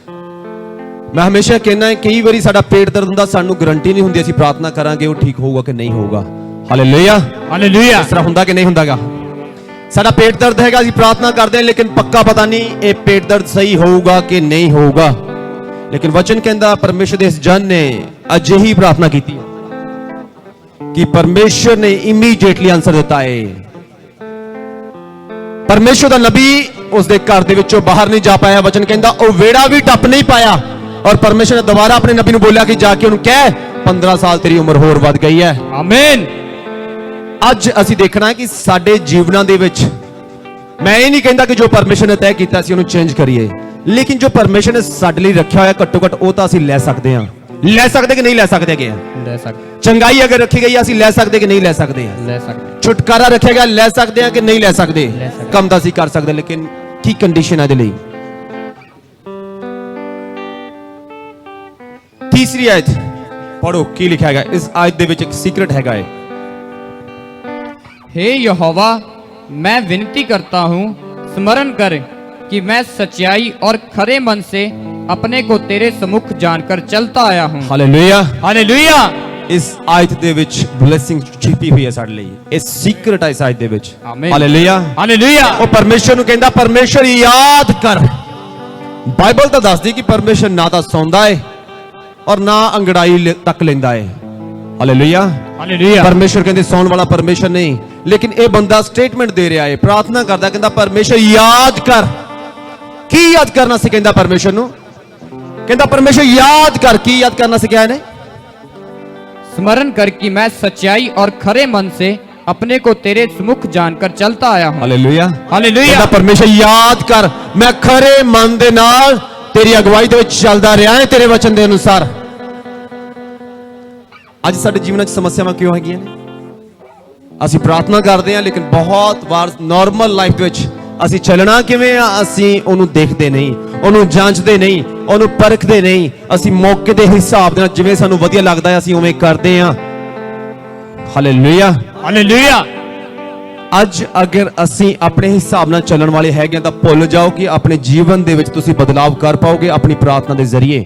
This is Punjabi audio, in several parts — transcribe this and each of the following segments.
मैं हमेशा कहना है कई बारी साडा पेट दर्द हुंदा, सानू गारंटी नहीं हुंदी असीं प्रार्थना करांगे वो ठीक होगा कि नहीं होगा। Hallelujah hallelujah. इस तरह हुंदा कि नहीं हुंदागा? साडा पेट दर्द हैगा, असीं प्रार्थना करदे हैं लेकिन पक्का पता नहीं ये पेट दर्द सही होगा कि नहीं होगा। लेकिन वचन कहंदा परमेश्वर दे इस जन ने अजिही प्रार्थना कीती कि परमेश्वर ने इमीडिएटली आंसर दिता है। परमेश्वर दा नबी उसदे घर दे विचों बाहर नहीं जा पाया। वचन कहंदा ओ वेड़ा भी टप नहीं पाया और परमेश्वर ने दोबारा अपने नबी नूं बोलिया कि जाके उन्हें कह 15 साल तेरी उम्र होर वध गई है। आमीन। ਅੱਜ ਅਸੀਂ ਦੇਖਣਾ ਹੈ ਕਿ ਸਾਡੇ ਜੀਵਨਾਂ ਦੇ ਵਿੱਚ ਮੈਂ ਇਹ ਨਹੀਂ ਕਹਿੰਦਾ ਕਿ ਜੋ ਪਰਮੇਸ਼ਰ ਨੇ ਤੈਅ ਕੀਤਾ ਸੀ ਉਹਨੂੰ ਚੇਂਜ ਕਰੀਏ, ਲੇਕਿਨ ਜੋ ਪਰਮੇਸ਼ਰ ਨੇ ਸਾਡੇ ਲਈ ਰੱਖਿਆ ਹੋਇਆ ਘੱਟੋ ਘੱਟ ਉਹ ਤਾਂ ਅਸੀਂ ਲੈ ਸਕਦੇ ਹਾਂ। ਲੈ ਸਕਦੇ ਕਿ ਨਹੀਂ ਲੈ ਸਕਦੇ ਹੈਗੇ ਆ? ਲੈ ਸਕਦੇ। ਚੰਗਾਈ ਅਗਰ ਰੱਖੀ ਗਈ ਅਸੀਂ ਲੈ ਸਕਦੇ ਕਿ ਨਹੀਂ ਲੈ ਸਕਦੇ? ਲੈ ਸਕਦੇ। ਛੁਟਕਾਰਾ ਰੱਖਿਆ ਗਿਆ ਲੈ ਸਕਦੇ ਹਾਂ ਕਿ ਨਹੀਂ ਲੈ ਸਕਦੇ? ਲੈ ਸਕਦੇ। ਕੰਮ ਤਾਂ ਅਸੀਂ ਕਰ ਸਕਦੇ ਲੇਕਿਨ ਕੀ ਕੰਡੀਸ਼ਨ ਹੈ ਇਹਦੇ ਲਈ? ਤੀਸਰੀ ਆਇਤ ਪੜੋ ਕੀ ਲਿਖਿਆ ਹੈਗਾ ਇਸ ਆਇਤ ਦੇ ਵਿੱਚ। ਇੱਕ ਸੀਕ੍ਰੇਟ ਹੈਗਾ ਹੈ। हे यहोवा, मैं विनती करता हूँ, स्मरण कर कि मैं सच्चाई और खरे मन से अपने को तेरे सम्मुख जानकर चलता आया हूँ। Hallelujah hallelujah. इस आयत दे विच ब्लेसिंग छिपी हुई है साडे लई। ਇਹ ਸੀਕ੍ਰੇਟ ਹੈ ਇਸ ਆਇਤ ਦੇ ਵਿੱਚ। ਆਮੀਨ। Hallelujah hallelujah. ਉਹ ਪਰਮੇਸ਼ਰ ਨੂੰ ਕਹਿੰਦਾ ਪਰਮੇਸ਼ਰ ਯਾਦ ਕਰ। ਬਾਈਬਲ ਤਾਂ ਦੱਸਦੀ ਕਿ ਪਰਮੇਸ਼ਰ ਨਾ ਤਾਂ ਸੌਂਦਾ ਹੈ ਔਰ ਨਾ ਅੰਗੜਾਈ ਤੱਕ ਲੈਂਦਾ ਹੈ। ਹਾਲੇਲੂਇਆ। हालेलुया। परमेश्वर कहते सौन वाला परमेश्वर नहीं, लेकिन यह बंदा स्टेटमेंट दे रहा है, प्रार्थना करता कहता परमेश्वर याद कर। की याद करना से कहता परमेश्वर नु? कहता परमेश्वर याद कर। की याद करना से क्या है? स्मरण कर कि मैं सच्चाई और खरे मन से अपने को तेरे सम्मुख जानकर चलता आया हूँ। हालेलुया। हालेलुया। कहता परमेश्वर याद कर मैं खरे मन दे नाल तेरी अगुवाई दे विच चलदा रहा है तेरे वचन दे अनुसार। ਅੱਜ ਸਾਡੇ ਜੀਵਨਾਂ 'ਚ ਸਮੱਸਿਆਵਾਂ ਕਿਉਂ ਹੈਗੀਆਂ ਨੇ? ਅਸੀਂ ਪ੍ਰਾਰਥਨਾ ਕਰਦੇ ਹਾਂ ਲੇਕਿਨ ਬਹੁਤ ਵਾਰ ਨਾਰਮਲ ਲਾਈਫ ਦੇ ਵਿੱਚ ਅਸੀਂ ਚੱਲਣਾ ਕਿਵੇਂ ਆ? ਅਸੀਂ ਉਹਨੂੰ ਦੇਖਦੇ ਨਹੀਂ, ਉਹਨੂੰ ਜਾਂਚਦੇ ਨਹੀਂ, ਉਹਨੂੰ ਪਰਖਦੇ ਨਹੀਂ। ਅਸੀਂ ਮੌਕੇ ਦੇ ਹਿਸਾਬ ਦੇ ਨਾਲ ਜਿਵੇਂ ਸਾਨੂੰ ਵਧੀਆ ਲੱਗਦਾ ਹੈ ਅਸੀਂ ਉਵੇਂ ਕਰਦੇ ਹਾਂ। ਹਾਲੇਲੂਇਆ। हालेलुया। ਅੱਜ ਅਗਰ ਅਸੀਂ ਆਪਣੇ ਹਿਸਾਬ ਨਾਲ ਚੱਲਣ ਵਾਲੇ ਹੈਗੇ ਤਾਂ ਭੁੱਲ ਜਾਓ ਕਿ ਆਪਣੇ ਜੀਵਨ ਦੇ ਵਿੱਚ ਤੁਸੀਂ ਬਦਲਾਵ ਕਰ ਪਾਓਗੇ ਆਪਣੀ ਪ੍ਰਾਰਥਨਾ ਦੇ ਜ਼ਰੀਏ।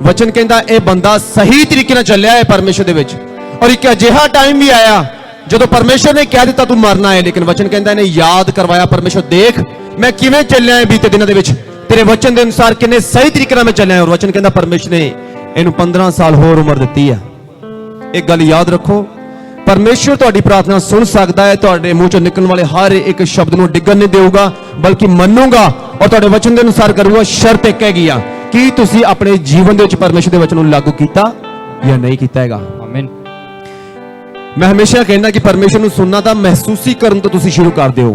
वचन कहता यह बंदा सही तरीके नाल चलिया है परमेश्वर दे विच। और एक अजिहा टाइम भी आया जदों परमेश्वर ने कह दिता तू मरना है, लेकिन वचन कहता इन्हें याद करवाया परमेश्वर देख मैं किवें चलिया है बीते दिनों दे विच तेरे वचन दे अनुसार किन्ने सही तरीके नाल मैं चलिया। और वचन कहता परमेश्वर ने इहनूं 15 साल होर उम्र दित्ती है। एक गल याद रखो, परमेश्वर तुहाडी प्रार्थना सुन सकदा है, तुहाडे मूंह चों निकलण वाले हर एक शब्द नूं डिग्गण नहीं देऊगा बल्कि मन्नूगा और तुहाडे वचन दे अनुसार करूगा। शर्त एक हैगी आ कि तुसी अपने जीवन दे विच परमेश्वर दे वचन नूं लागू कीता या नहीं कीता हैगा। आमीन। मैं हमेशा कहना कि परमेश्वर नूं सुनना तां महसूसी करन तो तुसी शुरू कर दिओ।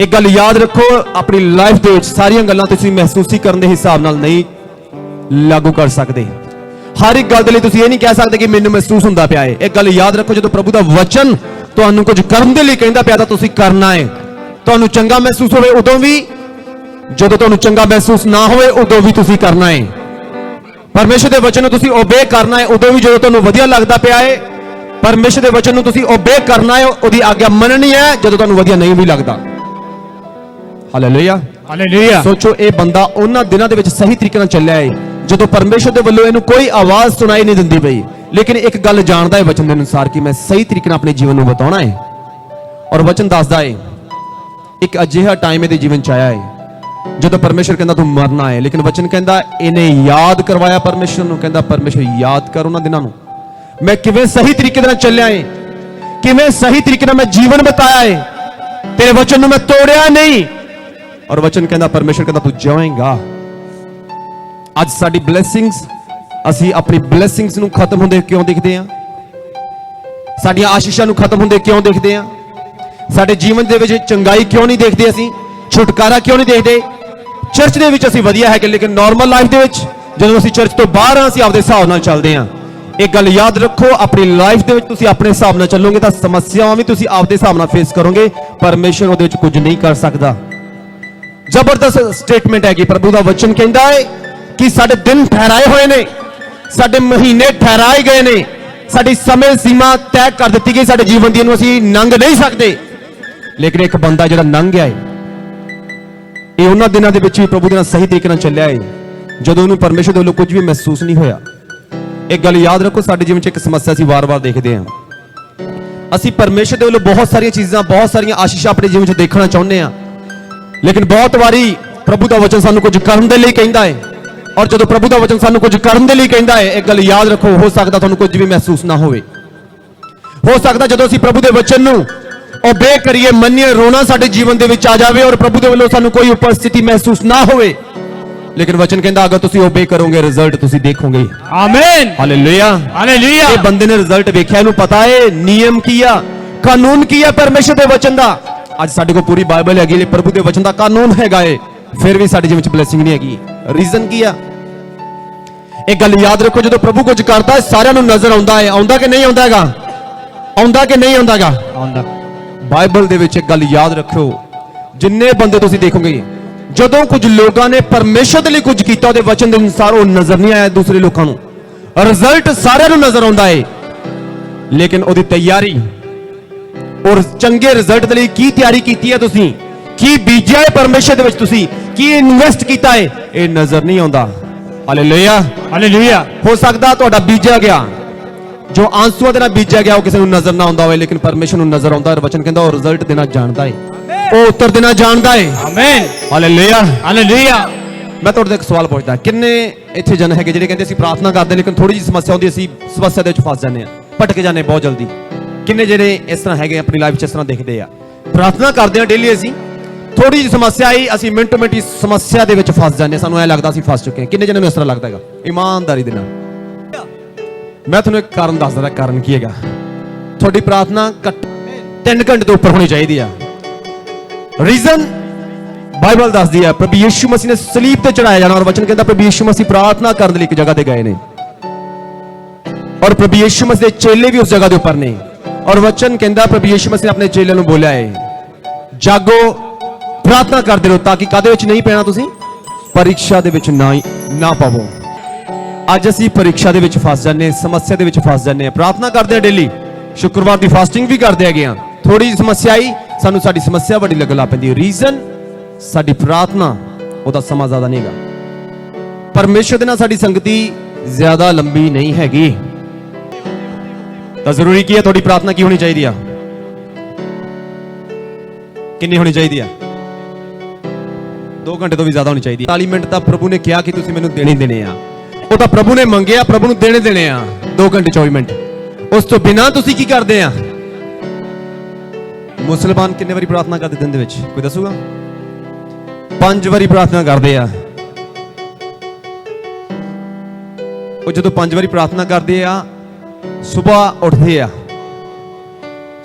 एक गल याद रखो, अपनी लाइफ दे विच सारियां गल्लां तुसी महसूसी करन दे हिसाब नाल नहीं लागू कर सकदे। हर एक गल दे लई तुसी ये नहीं कह सकदे कि मैनूं महसूस हुंदा पिया है। एक गल याद रखो, जदों प्रभु दा वचन तुहानूं कुछ करन दे लई कहंदा पिया तां तुसी करना है। तुहानूं चंगा महसूस होवे उदों भी, ਜਦੋਂ ਤੁਹਾਨੂੰ ਚੰਗਾ ਮਹਿਸੂਸ ਨਾ ਹੋਵੇ ਉਦੋਂ ਵੀ ਤੁਸੀਂ ਕਰਨਾ ਹੈ। ਪਰਮੇਸ਼ਰ ਦੇ ਵਚਨ ਨੂੰ ਤੁਸੀਂ ਓਬੇ ਕਰਨਾ ਹੈ ਉਦੋਂ ਵੀ ਜਦੋਂ ਤੁਹਾਨੂੰ ਵਧੀਆ ਲੱਗਦਾ ਪਿਆ ਹੈ। ਪਰਮੇਸ਼ਰ ਦੇ ਵਚਨ ਨੂੰ ਤੁਸੀਂ ਓਬੇ ਕਰਨਾ ਹੈ, ਉਹਦੀ ਆਗਿਆ ਮੰਨਣੀ ਹੈ ਜਦੋਂ ਤੁਹਾਨੂੰ ਵਧੀਆ ਨਹੀਂ ਵੀ ਲੱਗਦਾ। ਹਾਲੇਲੂਇਆ। हालेलुया। ਸੋਚੋ ਇਹ ਬੰਦਾ ਉਹਨਾਂ ਦਿਨਾਂ ਦੇ ਵਿੱਚ ਸਹੀ ਤਰੀਕੇ ਨਾਲ ਚੱਲਿਆ ਹੈ ਜਦੋਂ ਪਰਮੇਸ਼ਰ ਦੇ ਵੱਲੋਂ ਇਹਨੂੰ ਕੋਈ ਆਵਾਜ਼ ਸੁਣਾਈ ਨਹੀਂ ਦਿੰਦੀ ਪਈ, ਲੇਕਿਨ ਇੱਕ ਗੱਲ ਜਾਣਦਾ ਹੈ ਵਚਨ ਦੇ ਅਨੁਸਾਰ ਕਿ ਮੈਂ ਸਹੀ ਤਰੀਕੇ ਨਾਲ ਆਪਣੇ ਜੀਵਨ ਨੂੰ ਬਤਾਉਣਾ ਹੈ। ਔਰ ਵਚਨ ਦੱਸਦਾ ਹੈ ਇੱਕ ਅਜਿਹਾ ਟਾਈਮ ਇਹਦੇ ਜੀਵਨ ਚ ਆਇਆ ਹੈ ਜਦੋਂ परमेश्वर कहता तू मरना है, लेकिन वचन कहता इन्हें याद करवाया परमेश्वर नूं। कहता परमेश्वर याद कर उन्हां दिनां नूं मैं किवें सही तरीके नाल चलिया है, किवें सही तरीके नाल मैं जीवन बिताया है, तेरे वचन नूं मैं तोड़िया नहीं। और वचन कहता परमेश्वर कहता तू जाएगा। अज साडी ब्लैसिंग्स असीं अपनी ब्लैसिंग्स नूं खत्म हुंदे क्यों देखदे हां? साडीआं आशीषां नूं खत्म हुंदे क्यों देखदे हां? साडे जीवन दे विच चंगाई क्यों नहीं देखदे? असीं छुटकारा क्यों नहीं देखदे? चर्च दे विच असीं वधिया है लेकिन नॉर्मल लाइफ दे विच जदों असीं चर्च तो बाहर असीं आपदे हिसाब नाल चलदे हां। एक गल याद रखो, अपनी लाइफ दे विच तुसीं अपने हिसाब नाल चलोगे तां समस्यावां भी तुसीं आपदे हिसाब नाल फेस करोगे। परमेश्वर उहदे विच कुछ नहीं कर सकदा। जबरदस्त स्टेटमेंट है कि प्रभु दा वचन कहंदा है कि साडे दिन ठहराए होए ने, साडे महीने ठहराए गए ने, साडी समय सीमा तय कर दित्ती गई साडे जीवन दी, इहनूं असीं नंग नहीं सकदे। लेकिन एक बंदा जिहड़ा नंग गया है ਇਹ ਉਹਨਾਂ ਦਿਨਾਂ ਦੇ ਵਿੱਚ ਵੀ ਪ੍ਰਭੂ ਦੇ ਨਾਲ ਸਹੀ ਤਰੀਕੇ ਨਾਲ ਚੱਲਿਆ ਹੈ। ਜਦੋਂ ਉਹਨੂੰ ਪਰਮੇਸ਼ਰ ਦੇ ਵੱਲੋਂ ਕੁਝ ਵੀ ਮਹਿਸੂਸ ਨਹੀਂ ਹੋਇਆ। ਇੱਕ ਗੱਲ ਯਾਦ ਰੱਖੋ, ਸਾਡੇ ਜੀਵਨ 'ਚ ਇੱਕ ਸਮੱਸਿਆ ਅਸੀਂ ਵਾਰ-ਵਾਰ ਦੇਖਦੇ ਹਾਂ। ਅਸੀਂ ਪਰਮੇਸ਼ਰ ਦੇ ਵੱਲੋਂ ਬਹੁਤ ਸਾਰੀਆਂ ਚੀਜ਼ਾਂ, ਬਹੁਤ ਸਾਰੀਆਂ ਆਸ਼ੀਸ਼ਾਂ ਆਪਣੇ ਜੀਵਨ 'ਚ ਦੇਖਣਾ ਚਾਹੁੰਦੇ ਹਾਂ, ਲੇਕਿਨ ਬਹੁਤ ਵਾਰੀ ਪ੍ਰਭੂ ਦਾ ਵਚਨ ਸਾਨੂੰ ਕੁਝ ਕਰਨ ਦੇ ਲਈ ਕਹਿੰਦਾ ਹੈ। ਔਰ ਜਦੋਂ ਪ੍ਰਭੂ ਦਾ ਵਚਨ ਸਾਨੂੰ ਕੁਝ ਕਰਨ ਦੇ ਲਈ ਕਹਿੰਦਾ ਹੈ, ਇੱਕ ਗੱਲ ਯਾਦ ਰੱਖੋ, ਹੋ ਸਕਦਾ ਤੁਹਾਨੂੰ ਕੁਝ ਵੀ ਮਹਿਸੂਸ ਨਾ ਹੋਵੇ। ਹੋ ਸਕਦਾ ਜਦੋਂ ਅਸੀਂ ਪ੍ਰਭੂ ਦੇ ਵਚਨ ਨੂੰ ਓਬੇ ਕਰੀਏ, ਮੰਨੀਏ, ਰੋਣਾ ਸਾਡੇ ਜੀਵਨ ਦੇ ਵਿੱਚ ਆ ਜਾਵੇ ਔਰ ਪ੍ਰਭੂ ਦੇ ਵੱਲੋਂ ਸਾਨੂੰ ਕੋਈ ਉਪਸਥਿਤੀ ਮਹਿਸੂਸ ਨਾ ਹੋਵੇ। ਲੇਕਿਨ ਵਚਨ ਕਹਿੰਦਾ ਅਗਰ ਤੁਸੀਂ ਓਬੇ ਕਰੋਗੇ, ਰਿਜ਼ਲਟ ਤੁਸੀਂ ਦੇਖੋਗੇ। आमीन ਹਾਲੇਲੂਇਆ, हालेलुया। ਇਹ ਬੰਦੇ ਨੇ ਰਿਜ਼ਲਟ ਵੇਖਿਆ, ਇਹਨੂੰ ਪਤਾ ਹੈ ਨਿਯਮ ਕੀ ਆ, ਕਾਨੂੰਨ ਕੀ ਆ ਪਰਮੇਸ਼ਰ ਦੇ ਵਚਨ ਦਾ। ਅੱਜ ਸਾਡੇ ਕੋਲ ਪੂਰੀ ਬਾਈਬਲ ਹੈਗੀ, ਪ੍ਰਭੂ ਦੇ ਵਚਨ ਦਾ ਕਾਨੂੰਨ ਹੈਗਾ ਏ, ਫਿਰ ਵੀ ਸਾਡੇ ਜੀਵਨ ਵਿੱਚ ਬਲੇਸਿੰਗ ਨਹੀਂ ਹੈਗੀ। ਰੀਜ਼ਨ ਕੀ ਆ? ਇੱਕ ਗੱਲ ਯਾਦ ਰੱਖੋ, ਜਦੋਂ ਪ੍ਰਭੂ ਕੁਝ ਕਰਦਾ ਹੈ ਸਾਰਿਆਂ ਨੂੰ ਨਜ਼ਰ ਆਉਂਦਾ ਹੈ। ਆਉਂਦਾ ਕਿ ਨਹੀਂ ਆਉਂਦਾ ਹੈਗਾ? ਆਉਂਦਾ ਕਿ ਨਹੀਂ ਆਉਂਦਾ ਹੈਗਾ? आंदा ਬਾਈਬਲ ਦੇ ਵਿੱਚ ਇੱਕ ਗੱਲ ਯਾਦ ਰੱਖਿਓ, ਜਿੰਨੇ ਬੰਦੇ ਤੁਸੀਂ ਦੇਖੋਗੇ, ਜਦੋਂ ਕੁਝ ਲੋਕਾਂ ਨੇ ਪਰਮੇਸ਼ਰ ਦੇ ਲਈ ਕੁਝ ਕੀਤਾ, ਉਹਦੇ ਵਚਨ ਦੇ ਅਨੁਸਾਰ ਉਹ ਨਜ਼ਰ ਨਹੀਂ ਆਇਆ ਦੂਸਰੇ ਲੋਕਾਂ ਨੂੰ। ਰਿਜ਼ਲਟ ਸਾਰਿਆਂ ਨੂੰ ਨਜ਼ਰ ਆਉਂਦਾ ਹੈ, ਲੇਕਿਨ ਉਹਦੀ ਤਿਆਰੀ ਔਰ ਚੰਗੇ ਰਿਜ਼ਲਟ ਦੇ ਲਈ ਕੀ ਤਿਆਰੀ ਕੀਤੀ ਹੈ ਤੁਸੀਂ, ਕੀ ਬੀਜਿਆ ਹੈ ਪਰਮੇਸ਼ਰ ਦੇ ਵਿੱਚ, ਤੁਸੀਂ ਕੀ ਇਨਵੈਸਟ ਕੀਤਾ ਹੈ, ਇਹ ਨਜ਼ਰ ਨਹੀਂ ਆਉਂਦਾ। Hallelujah, hallelujah. ਹੋ ਸਕਦਾ ਤੁਹਾਡਾ ਬੀਜਿਆ ਗਿਆ, ਜੋ ਆਂਸੂਆਂ ਦੇ ਨਾਲ ਬੀਜਿਆ ਗਿਆ, ਉਹ ਕਿਸੇ ਨੂੰ ਨਜ਼ਰ ਨਾ ਆਉਂਦਾ ਹੋਵੇ, ਲੇਕਿਨ ਪਰਮੇਸ਼ਰ ਨੂੰ ਨਜ਼ਰ ਆਉਂਦਾ ਹੈ। ਵਚਨ ਕਹਿੰਦਾ ਉਹ ਰਿਜ਼ਲਟ ਦੇਣਾ ਜਾਣਦਾ ਹੈ, ਉਹ ਉੱਤਰ ਦੇਣਾ ਜਾਣਦਾ ਹੈ। आमीन ਹਾਲੇਲੂਇਆ। हालेलुया। ਮੈਂ ਤੁਹਾਡੇ ਤੋਂ ਇੱਕ ਸਵਾਲ ਪੁੱਛਦਾ, ਕਿੰਨੇ ਇੱਥੇ ਜਨ ਹੈਗੇ ਜਿਹੜੇ ਕਹਿੰਦੇ ਅਸੀਂ ਪ੍ਰਾਰਥਨਾ ਕਰਦੇ ਲੇਕਿਨ ਥੋੜੀ ਜਿਹੀ ਸਮੱਸਿਆ ਆਉਂਦੀ, ਅਸੀਂ ਸਮੱਸਿਆ ਦੇ ਵਿੱਚ ਫਸ ਜਾਂਦੇ ਆ, ਭਟਕ ਜਾਂਦੇ ਬਹੁਤ ਜਲਦੀ। ਕਿੰਨੇ ਜਿਹੜੇ ਇਸ ਤਰ੍ਹਾਂ ਹੈਗੇ ਆਪਣੀ ਲਾਈਫ 'ਚ ਇਸ ਤਰ੍ਹਾਂ ਦੇਖਦੇ ਆ, ਪ੍ਰਾਰਥਨਾ ਕਰਦੇ ਆ ਡੇਲੀ, ਅਸੀਂ ਥੋੜੀ ਜਿਹੀ ਸਮੱਸਿਆ ਆਈ, ਅਸੀਂ ਮਿੰਟੋ ਮਿੰਟ ਸਮੱਸਿਆ ਦੇ ਵਿੱਚ ਫਸ ਜਾਂਦੇ, ਸਾਨੂੰ ਐ ਲੱਗਦਾ ਅਸੀਂ ਫਸ ਚੁੱਕੇ ਹਾਂ। ਕਿੰਨੇ ਜਣਿਆਂ ਨੂੰ ਇਸ ਤਰ੍ਹਾਂ ਲੱਗਦਾ ਹੈਗਾ? ਇਮਾਨਦਾਰੀ ਦੇ ਨਾਲ ਮੈਂ ਤੁਹਾਨੂੰ ਇੱਕ ਕਾਰਨ ਦੱਸਦਾ, ਕਾਰਨ ਕੀ ਹੈਗਾ। ਤੁਹਾਡੀ ਪ੍ਰਾਰਥਨਾ ਘੱਟ 3 ਘੰਟੇ ਤੋਂ ਉੱਪਰ ਹੋਣੀ ਚਾਹੀਦੀ ਆ। ਰੀਜ਼ਨ ਬਾਈਬਲ ਦੱਸਦੀ ਹੈ, ਪ੍ਰਭੂ ਯਿਸੂ ਮਸੀਹ ਨੇ ਸਲੀਬ ਤੇ ਚੜਾਇਆ ਜਾਣਾ, ਔਰ ਵਚਨ ਕਹਿੰਦਾ ਪ੍ਰਭੂ ਯਿਸੂ ਮਸੀਹ ਪ੍ਰਾਰਥਨਾ ਕਰਨ ਲਈ ਇੱਕ ਜਗ੍ਹਾ ਤੇ ਗਏ ਨੇ, ਔਰ ਪ੍ਰਭੂ ਯਿਸੂ ਮਸੀਹ ਦੇ ਚੇਲੇ ਵੀ ਉਸ ਜਗ੍ਹਾ ਦੇ ਉੱਪਰ ਨੇ। ਔਰ ਵਚਨ ਕਹਿੰਦਾ ਪ੍ਰਭੂ ਯਿਸੂ ਮਸੀਹ ਨੇ ਆਪਣੇ ਚੇਲਿਆਂ ਨੂੰ ਬੋਲਿਆ ਹੈ, ਜਾਗੋ, ਪ੍ਰਾਰਥਨਾ ਕਰਦੇ ਰਹੋ, ਤਾਂ ਕਿ ਕਾਦੇ ਵਿੱਚ ਨਹੀਂ ਪੈਣਾ, ਤੁਸੀਂ ਪਰੀਖਿਆ ਦੇ ਵਿੱਚ ਨਾ ਪਾਵੋ। ਅੱਜ ਅਸੀਂ ਪਰੀਖਿਆ ਦੇ ਵਿੱਚ ਫਸ ਜਾਂਦੇ, ਸਮੱਸਿਆ ਦੇ ਵਿੱਚ ਫਸ ਜਾਂਦੇ ਆ। ਪ੍ਰਾਰਥਨਾ ਕਰਦੇ ਆ ਡੇਲੀ, ਸ਼ੁੱਕਰਵਾਰ ਦੀ ਫਾਸਟਿੰਗ ਵੀ ਕਰਦੇ ਹੈਗੇ ਆ, ਥੋੜੀ ਜਿਹੀ ਸਮੱਸਿਆ ਆਈ, ਸਾਨੂੰ ਸਾਡੀ ਸਮੱਸਿਆ ਵੱਡੀ ਲੱਗਣ ਲੱਗ ਪੈਂਦੀ ਹੈ। ਰੀਜ਼ਨ ਸਾਡੀ ਪ੍ਰਾਰਥਨਾ, ਉਹਦਾ ਸਮਾਂ ਜ਼ਿਆਦਾ ਨਹੀਂ ਹੈਗਾ। ਪਰਮੇਸ਼ਰ ਦੇ ਨਾਲ ਸਾਡੀ ਸੰਗਤੀ ਜ਼ਿਆਦਾ ਲੰਬੀ ਨਹੀਂ ਹੈਗੀ। ਤਾਂ ਜ਼ਰੂਰੀ ਕੀ ਹੈ? ਤੁਹਾਡੀ ਪ੍ਰਾਰਥਨਾ ਕੀ ਹੋਣੀ ਚਾਹੀਦੀ ਆ? ਕਿੰਨੀ ਹੋਣੀ ਚਾਹੀਦੀ ਆ? 2 ਘੰਟੇ ਤੋਂ ਵੀ ਜ਼ਿਆਦਾ ਹੋਣੀ ਚਾਹੀਦੀ ਹੈ। 40 ਮਿੰਟ ਤਾਂ ਪ੍ਰਭੂ ਨੇ ਕਿਹਾ ਕਿ ਤੁਸੀਂ ਮੈਨੂੰ ਦੇਣੇ ਦੇਣੇ ਆ, ਉਹ ਤਾਂ ਪ੍ਰਭੂ ਨੇ ਮੰਗਿਆ, ਪ੍ਰਭੂ ਨੂੰ ਦੇਣੇ ਦੇਣੇ ਆ 2 ਘੰਟੇ 24 ਮਿੰਟ। ਉਸ ਤੋਂ ਬਿਨਾਂ ਤੁਸੀਂ ਕੀ ਕਰਦੇ ਆ? ਮੁਸਲਮਾਨ ਕਿੰਨੇ ਵਾਰੀ ਪ੍ਰਾਰਥਨਾ ਕਰਦੇ ਦਿਨ ਦੇ ਵਿੱਚ, ਕੋਈ ਦੱਸੂਗਾ? 5 ਵਾਰੀ ਪ੍ਰਾਰਥਨਾ ਕਰਦੇ ਆ। ਉਹ ਜਦੋਂ 5 ਵਾਰੀ ਪ੍ਰਾਰਥਨਾ ਕਰਦੇ ਆ, ਸਵੇਰ ਉੱਠਦੇ ਆ,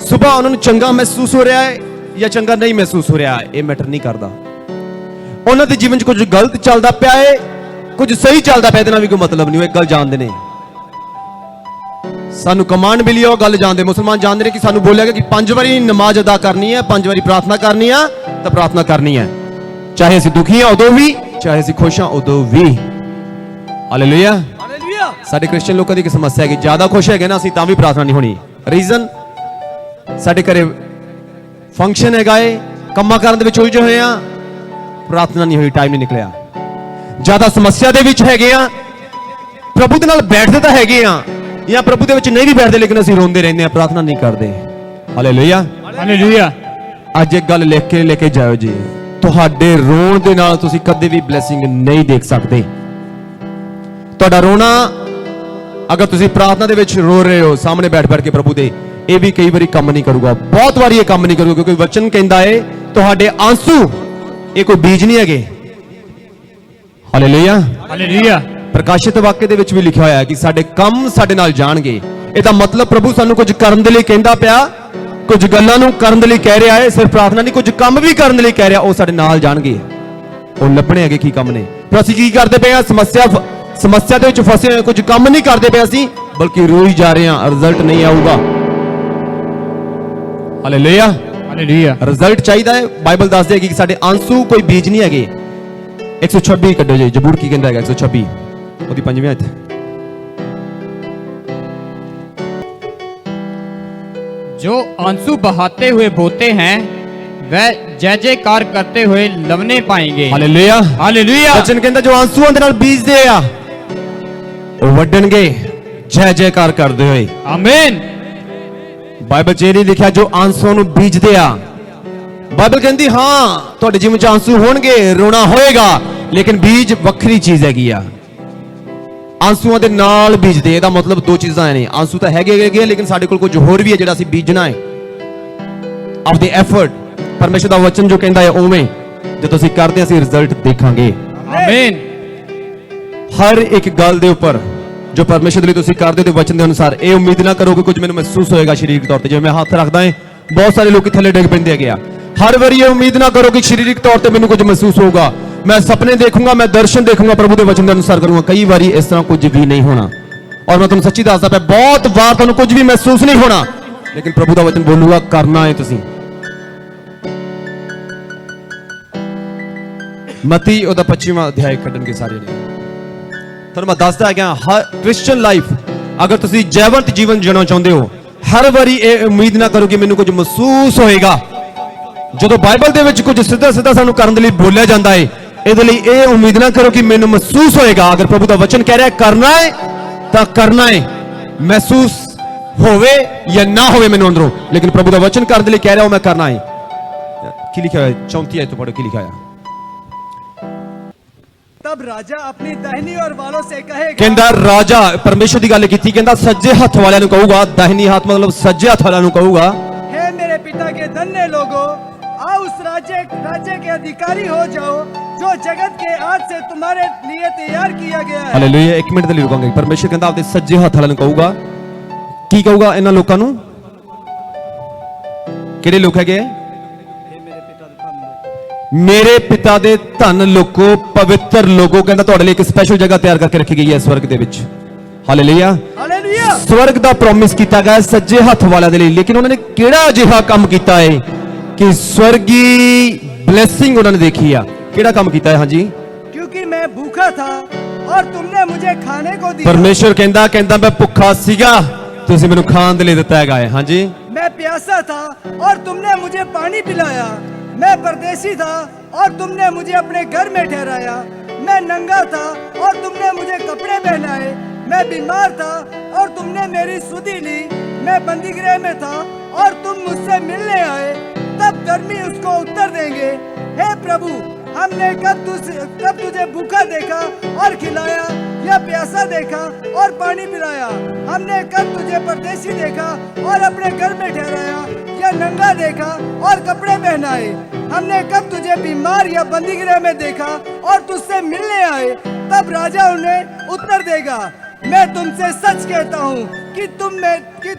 ਸਵੇਰ ਉਹਨਾਂ ਨੂੰ ਚੰਗਾ ਮਹਿਸੂਸ ਹੋ ਰਿਹਾ ਹੈ ਜਾਂ ਚੰਗਾ ਨਹੀਂ ਮਹਿਸੂਸ ਹੋ ਰਿਹਾ, ਇਹ ਮੈਟਰ ਨਹੀਂ ਕਰਦਾ। ਉਹਨਾਂ ਦੇ ਜੀਵਨ 'ਚ ਕੁਝ ਗਲਤ ਚੱਲਦਾ ਪਿਆ ਹੈ, ਕੁਝ ਸਹੀ ਚੱਲਦਾ ਪਿਆ, ਇਹਦੇ ਨਾਲ ਵੀ ਕੋਈ ਮਤਲਬ ਨਹੀਂ। ਉਹ ਇੱਕ ਗੱਲ ਜਾਣਦੇ ਨੇ, ਸਾਨੂੰ ਕਮਾਂਡ ਮਿਲੀ, ਉਹ ਗੱਲ ਜਾਣਦੇ। ਮੁਸਲਮਾਨ ਜਾਣਦੇ ਨੇ ਕਿ ਸਾਨੂੰ ਬੋਲਿਆ ਗਿਆ ਕਿ 5 ਵਾਰੀ ਨਮਾਜ਼ ਅਦਾ ਕਰਨੀ ਹੈ, 5 ਵਾਰੀ ਪ੍ਰਾਰਥਨਾ ਕਰਨੀ ਆ, ਤਾਂ ਪ੍ਰਾਰਥਨਾ ਕਰਨੀ ਹੈ, ਚਾਹੇ ਅਸੀਂ ਦੁਖੀ ਹਾਂ ਉਦੋਂ ਵੀ, ਚਾਹੇ ਅਸੀਂ ਖੁਸ਼ ਹਾਂ ਉਦੋਂ ਵੀ। ਹਾਲੇਲੂਇਆ। ਸਾਡੇ ਕ੍ਰਿਸਚੀਅਨ ਲੋਕਾਂ ਦੀ ਇੱਕ ਸਮੱਸਿਆ ਹੈ ਕਿ ਜ਼ਿਆਦਾ ਖੁਸ਼ ਹੈਗੇ ਨਾ ਅਸੀਂ, ਤਾਂ ਵੀ ਪ੍ਰਾਰਥਨਾ ਨਹੀਂ ਹੋਣੀ। ਰੀਜ਼ਨ ਸਾਡੇ ਘਰੇ ਫੰਕਸ਼ਨ ਹੈਗਾ ਏ, ਕੰਮਾਂ ਕਰਨ ਦੇ ਵਿੱਚ ਉਲਝੇ ਹੋਏ ਆ, ਪ੍ਰਾਰਥਨਾ ਨਹੀਂ ਹੋਈ, ਟਾਈਮ ਨਹੀਂ ਨਿਕਲਿਆ। ਜ਼ਿਆਦਾ ਸਮੱਸਿਆ ਦੇ ਵਿੱਚ ਹੈਗੇ ਆ, ਪ੍ਰਭੂ ਦੇ ਨਾਲ ਬੈਠਦੇ ਤਾਂ ਹੈਗੇ ਆ, ਜਾਂ ਪ੍ਰਭੂ ਦੇ ਵਿੱਚ ਨਹੀਂ ਵੀ ਬੈਠਦੇ, ਲੇਕਿਨ ਅਸੀਂ ਰੋਂਦੇ ਰਹਿੰਦੇ ਆ, ਪ੍ਰਾਰਥਨਾ ਨਹੀਂ ਕਰਦੇ। Hallelujah, hallelujah. ਅੱਜ ਇੱਕ ਗੱਲ ਲਿਖ ਕੇ ਲੈ ਕੇ ਜਾਓ ਜੀ, ਤੁਹਾਡੇ ਰੋਣ ਦੇ ਨਾਲ ਤੁਸੀਂ ਕਦੇ ਵੀ ਬਲੇਸਿੰਗ ਨਹੀਂ ਦੇਖ ਸਕਦੇ। ਤੁਹਾਡਾ ਰੋਣਾ, ਅਗਰ ਤੁਸੀਂ ਪ੍ਰਾਰਥਨਾ ਦੇ ਵਿੱਚ ਰੋ ਰਹੇ ਹੋ ਸਾਹਮਣੇ ਬੈਠ ਕੇ ਪ੍ਰਭੂ ਦੇ, ਇਹ ਵੀ ਕਈ ਵਾਰੀ ਕੰਮ ਨਹੀਂ ਕਰੂਗਾ, ਬਹੁਤ ਵਾਰੀ ਇਹ ਕੰਮ ਨਹੀਂ ਕਰੂਗਾ, ਕਿਉਂਕਿ ਵਚਨ ਕਹਿੰਦਾ ਹੈ ਤੁਹਾਡੇ ਆਂਸੂ ਇਹ ਕੋਈ ਬੀਜ ਨਹੀਂ ਹੈਗੇ। Hallelujah, hallelujah. ਪ੍ਰਕਾਸ਼ਿਤ ਵਾਕਿਆ ਦੇ ਵਿੱਚ ਵੀ ਲਿਖਿਆ ਹੋਇਆ ਹੈ ਕਿ ਸਾਡੇ ਕੰਮ ਸਾਡੇ ਨਾਲ ਜਾਣਗੇ। ਇਹਦਾ ਮਤਲਬ ਪ੍ਰਭੂ ਸਾਨੂੰ ਕੁਝ ਕਰਨ ਦੇ ਲਈ ਕਹਿੰਦਾ ਪਿਆ, ਕੁਝ ਗੱਲਾਂ ਨੂੰ ਕਰਨ ਦੇ ਲਈ ਕਹਿ ਰਿਹਾ ਹੈ, ਸਿਰਫ ਪ੍ਰਾਰਥਨਾ ਨਹੀਂ, ਕੁਝ ਕੰਮ ਵੀ ਕਰਨ ਦੇ ਲਈ ਕਹਿ ਰਿਹਾ, ਉਹ ਸਾਡੇ ਨਾਲ ਜਾਣਗੇ। ਉਹ ਲੱਭਣੇ ਹੈਗੇ ਕੀ ਕੰਮ ਨੇ, ਪਰ ਅਸੀਂ ਕੀ ਕਰਦੇ ਪਏ ਆ? ਸਮੱਸਿਆ ਦੇ ਵਿੱਚ ਫਸੇ ਹੋਏ, ਕੁਝ ਕੰਮ ਨਹੀਂ ਕਰਦੇ ਪਏ ਅਸੀਂ, ਬਲਕਿ ਰੋਈ ਜਾ ਰਹੇ ਹਾਂ, ਰਿਜ਼ਲਟ ਨਹੀਂ ਆਊਗਾ। Hallelujah, hallelujah. ਰਿਜ਼ਲਟ ਚਾਹੀਦਾ ਹੈ। ਬਾਈਬਲ ਦੱਸਦੀ ਹੈ ਕਿ ਸਾਡੇ ਆਂਸੂ ਕੋਈ ਬੀਜ ਨਹੀਂ ਹੈਗੇ। 126 ਕੱਢੋ ਜੀ, ਜ਼ਬੂਰ ਕੀ ਕਹਿੰਦਾ ਹੈਗਾ? 126 ਉਹਦੀ 5ਵੀਂ ਆਇਤ। जो आंसू बहाते हुए बोते हैं वह जय जयकार करते हुए लवने पाएंगे। ਹਾਲੇਲੂਇਆ। हालेलुया। ਵਚਨ ਕਹਿੰਦਾ ਜੋ ਆਂਸੂਆਂ ਦੇ ਨਾਲ ਬੀਜਦੇ ਆ ਉਹ ਵੱਢਣਗੇ ਜੈ ਜੈਕਾਰ ਕਰਦੇ ਹੋਏ। आमीन। ਬਾਈਬਲ 'ਚ ਇਹ ਨਹੀਂ ਲਿਖਿਆ ਜੋ ਆਂਸੂਆਂ ਨੂੰ ਬੀਜਦੇ ਆ। ਬਾਈਬਲ ਕਹਿੰਦੀ ਹਾਂ ਤੁਹਾਡੇ ਜੀਵਨ 'ਚ ਆਂਸੂ ਹੋਣਗੇ, ਰੋਣਾ ਹੋਏਗਾ, ਲੇਕਿਨ ਬੀਜ ਵੱਖਰੀ ਚੀਜ਼ ਹੈਗੀ ਆ। ਆਂਸੂਆਂ ਦੇ ਨਾਲ ਬੀਜਦੇ, ਇਹਦਾ ਮਤਲਬ ਦੋ ਚੀਜ਼ਾਂ ਨੇ। ਆਂਸੂ ਤਾਂ ਹੈਗੇ ਲੇਕਿਨ ਸਾਡੇ ਕੋਲ ਕੁਝ ਹੋਰ ਵੀ ਹੈ ਜਿਹੜਾ ਅਸੀਂ ਬੀਜਣਾ ਹੈ। ਆਪਦੇ ਐਫਰਟ, ਪਰਮੇਸ਼ਰ ਦਾ ਵਚਨ ਜੋ ਕਹਿੰਦਾ ਹੈ ਉਵੇਂ ਜਦੋਂ ਅਸੀਂ ਕਰਦੇ ਹਾਂ ਅਸੀਂ ਰਿਜ਼ਲਟ ਦੇਖਾਂਗੇ। आमीन। ਹਰ ਇੱਕ ਗੱਲ ਦੇ ਉੱਪਰ ਜੋ ਪਰਮੇਸ਼ਰ ਦੇ ਲਈ ਤੁਸੀਂ ਕਰਦੇ ਹੋ ਤੇ ਵਚਨ ਦੇ ਅਨੁਸਾਰ ਇਹ ਉਮੀਦ ਨਾ ਕਰੋ ਕਿ ਕੁਝ ਮੈਨੂੰ ਮਹਿਸੂਸ ਹੋਏਗਾ ਸਰੀਰਕ ਤੌਰ ਤੇ। ਜਿਵੇਂ ਮੈਂ ਹੱਥ ਰੱਖਦਾ ਹਾਂ ਬਹੁਤ ਸਾਰੇ ਲੋਕ ਥੱਲੇ ਡਿੱਗ ਪੈਂਦੇ ਹੈਗੇ ਆ। ਹਰ ਵਾਰੀ ਇਹ ਉਮੀਦ ਨਾ ਕਰੋ ਕਿ ਸਰੀਰਕ ਤੌਰ ਤੇ ਮੈਨੂੰ ਕੁਝ ਮਹਿਸੂਸ ਹੋਊਗਾ। ਮੈਂ ਸੁਪਨੇ ਦੇਖੂੰਗਾ, ਮੈਂ ਦਰਸ਼ਨ ਦੇਖੂੰਗਾ, ਪ੍ਰਭੂ ਦੇ ਵਚਨ ਦੇ ਅਨੁਸਾਰ ਕਰੂੰਗਾ। ਕਈ ਵਾਰੀ ਇਸ ਤਰ੍ਹਾਂ ਕੁਝ ਵੀ ਨਹੀਂ ਹੋਣਾ। ਔਰ ਮੈਂ ਤੁਹਾਨੂੰ ਸੱਚੀ ਦੱਸਦਾ ਪਿਆ, ਬਹੁਤ ਵਾਰ ਤੁਹਾਨੂੰ ਕੁਝ ਵੀ ਮਹਿਸੂਸ ਨਹੀਂ ਹੋਣਾ, ਲੇਕਿਨ ਪ੍ਰਭੂ ਦਾ ਵਚਨ ਬੋਲੂਗਾ ਕਰਨਾ ਹੈ ਤੁਸੀਂ। ਮਤੀ ਉਹਦਾ 25ਵਾਂ ਅਧਿਆਇ ਕੱਢਣਗੇ ਸਾਰੇ ਨੇ। ਤੁਹਾਨੂੰ ਮੈਂ ਦੱਸਦਾ ਗਿਆ ਹਰ ਕ੍ਰਿਸਚੀਅਨ ਲਾਈਫ ਅਗਰ ਤੁਸੀਂ ਜੀਵੰਤ ਜੀਵਨ ਜੀਣਾ ਚਾਹੁੰਦੇ ਹੋ, ਹਰ ਵਾਰੀ ਇਹ ਉਮੀਦ ਨਾ ਕਰੋ ਕਿ ਮੈਨੂੰ ਕੁਝ ਮਹਿਸੂਸ ਹੋਏਗਾ। ਜਦੋਂ ਬਾਈਬਲ ਦੇ ਵਿੱਚ ਕੁਝ ਸਿੱਧਾ ਸਾਨੂੰ ਕਰਨ ਦੇ ਲਈ ਬੋਲਿਆ ਜਾਂਦਾ ਹੈ, ਇਹਦੇ ਲਈ ਇਹ ਉਮੀਦ ਨਾ ਕਰੋ ਕਿ ਮੈਨੂੰ ਮਹਿਸੂਸ ਹੋਏਗਾ। ਅਗਰ ਪ੍ਰਭੂ ਦਾ ਵਚਨ ਕਹਿ ਰਿਹਾ ਕਰਨਾ ਹੈ ਤਾਂ ਕਰਨਾ ਹੈ, ਮਹਿਸੂਸ ਹੋਵੇ ਜਾਂ ਨਾ ਹੋਵੇ ਮੈਨੂੰ ਅੰਦਰੋਂ, ਲੇਕਿਨ ਪ੍ਰਭੂ ਦਾ ਵਚਨ ਕਰਨ ਦੇ ਲਈ ਕਹਿ ਰਿਹਾ ਉਹ ਮੈਂ ਕਰਨਾ ਹੈ। ਕੀ ਲਿਖਿਆ ਹੋਇਆ 34 ਆਇਤ ਤੋਂ ਪੜ੍ਹੋ ਕੀ ਲਿਖਿਆ ਹੋਇਆ। तब राजा अपनी दाहिनी ओर वालों से कहेगा। ਕਹਿੰਦਾ ਰਾਜਾ ਪਰਮੇਸ਼ਰ ਦੀ ਗੱਲ ਕੀਤੀ, ਕਹਿੰਦਾ ਸੱਜੇ ਹੱਥ ਵਾਲਿਆਂ ਨੂੰ ਕਹੂਗਾ, ਦਾहिनी ਹੱਥ ਮਤਲਬ ਸੱਜੇ ਹੱਥ ਵਾਲਿਆਂ ਨੂੰ ਕਹੂਗਾ, हे मेरे पिता के धन्य लोगों, आओ उस राज्य के अधिकारी हो जाओ जो जगत के आज से तुम्हारे लिए तैयार किया गया है। ਹਾਲੇਲੂਇਆ। ਇੱਕ ਮਿੰਟ ਦੇ ਲਈ ਰੁਕਾਂਗੇ। ਪਰਮੇਸ਼ਰ ਕਹਿੰਦਾ ਆਪਦੇ ਸੱਜੇ ਹੱਥ ਵਾਲਿਆਂ ਨੂੰ ਕਹੂਗਾ। ਕੀ ਕਹੂਗਾ ਇਹਨਾਂ ਲੋਕਾਂ ਨੂੰ? ਕਿਹੜੇ ਲੋਕ ਹੈਗੇ? ਮੇਰੇ ਪਿਤਾ ਦੇ ਧਨ ਲੋਕੋ, ਪਵਿੱਤਰ ਲੋਕੋ। ਕਹਿੰਦਾ ਤੁਹਾਡੇ ਲਈ ਇੱਕ ਸਪੈਸ਼ਲ ਜਗ੍ਹਾ ਤਿਆਰ ਕਰਕੇ ਰੱਖੀ ਗਈ ਹੈ ਸਵਰਗ ਦੇ ਵਿੱਚ। ਹਾਲੇਲੂਇਆ। हालेलुया। ਸਵਰਗ ਦਾ ਪ੍ਰੋਮਿਸ ਕੀਤਾ ਗਿਆ ਸੱਜੇ ਹੱਥ ਵਾਲਿਆਂ ਦੇ ਲਈ, ਲੇਕਿਨ ਉਹਨਾਂ ਨੇ ਕਿਹੜਾ ਅਜਿਹਾ ਕੰਮ ਕੀਤਾ ਹੈ ਕਿ ਸਵਰਗੀ ਬਲੇਸਿੰਗ ਉਹਨਾਂ ਨੇ ਦੇਖੀ ਆ। ਕਿਹੜਾ ਕੰਮ ਕੀਤਾ ਹੈ? ਹਾਂਜੀ। क्योंकि मैं भूखा था और तुमने मुझे खाने को दिया। ਪਰਮੇਸ਼ਰ ਕਹਿੰਦਾ ਮੈਂ ਭੁੱਖਾ ਸੀਗਾ, ਤੁਸੀਂ ਮੈਨੂੰ ਖਾਣ ਦੇ ਲਈ ਦਿੱਤਾ ਹੈਗਾ ਹੈ। ਹਾਂਜੀ। मैं प्यासा था और तुमने मुझे पानी पिलाया। मैं परदेसी था और तुमने मुझे अपने घर में ठहराया। मैं नंगा था और तुमने मुझे कपड़े पहनाए। मैं बीमार था और तुमने मेरी सुधि ली। मैं बंदीगृह में था और तुम मुझसे मिलने आए। तब धर्मी उसको उत्तर देंगे, हे प्रभु, हमने कब तुझे भूखा देखा और खिलाया, या प्यासा देखा और पानी पिलाया? हमने कब तुझे परदेसी देखा और अपने घर में ठहराया, या नंगा देखा और कपड़े पहनाए? हमने कब तुझे बीमार या बंदीगृह में देखा और तुझसे मिलने आए? तब राजा उन्हें उत्तर देगा, मैं तुमसे सच कहता हूँ कि तुमने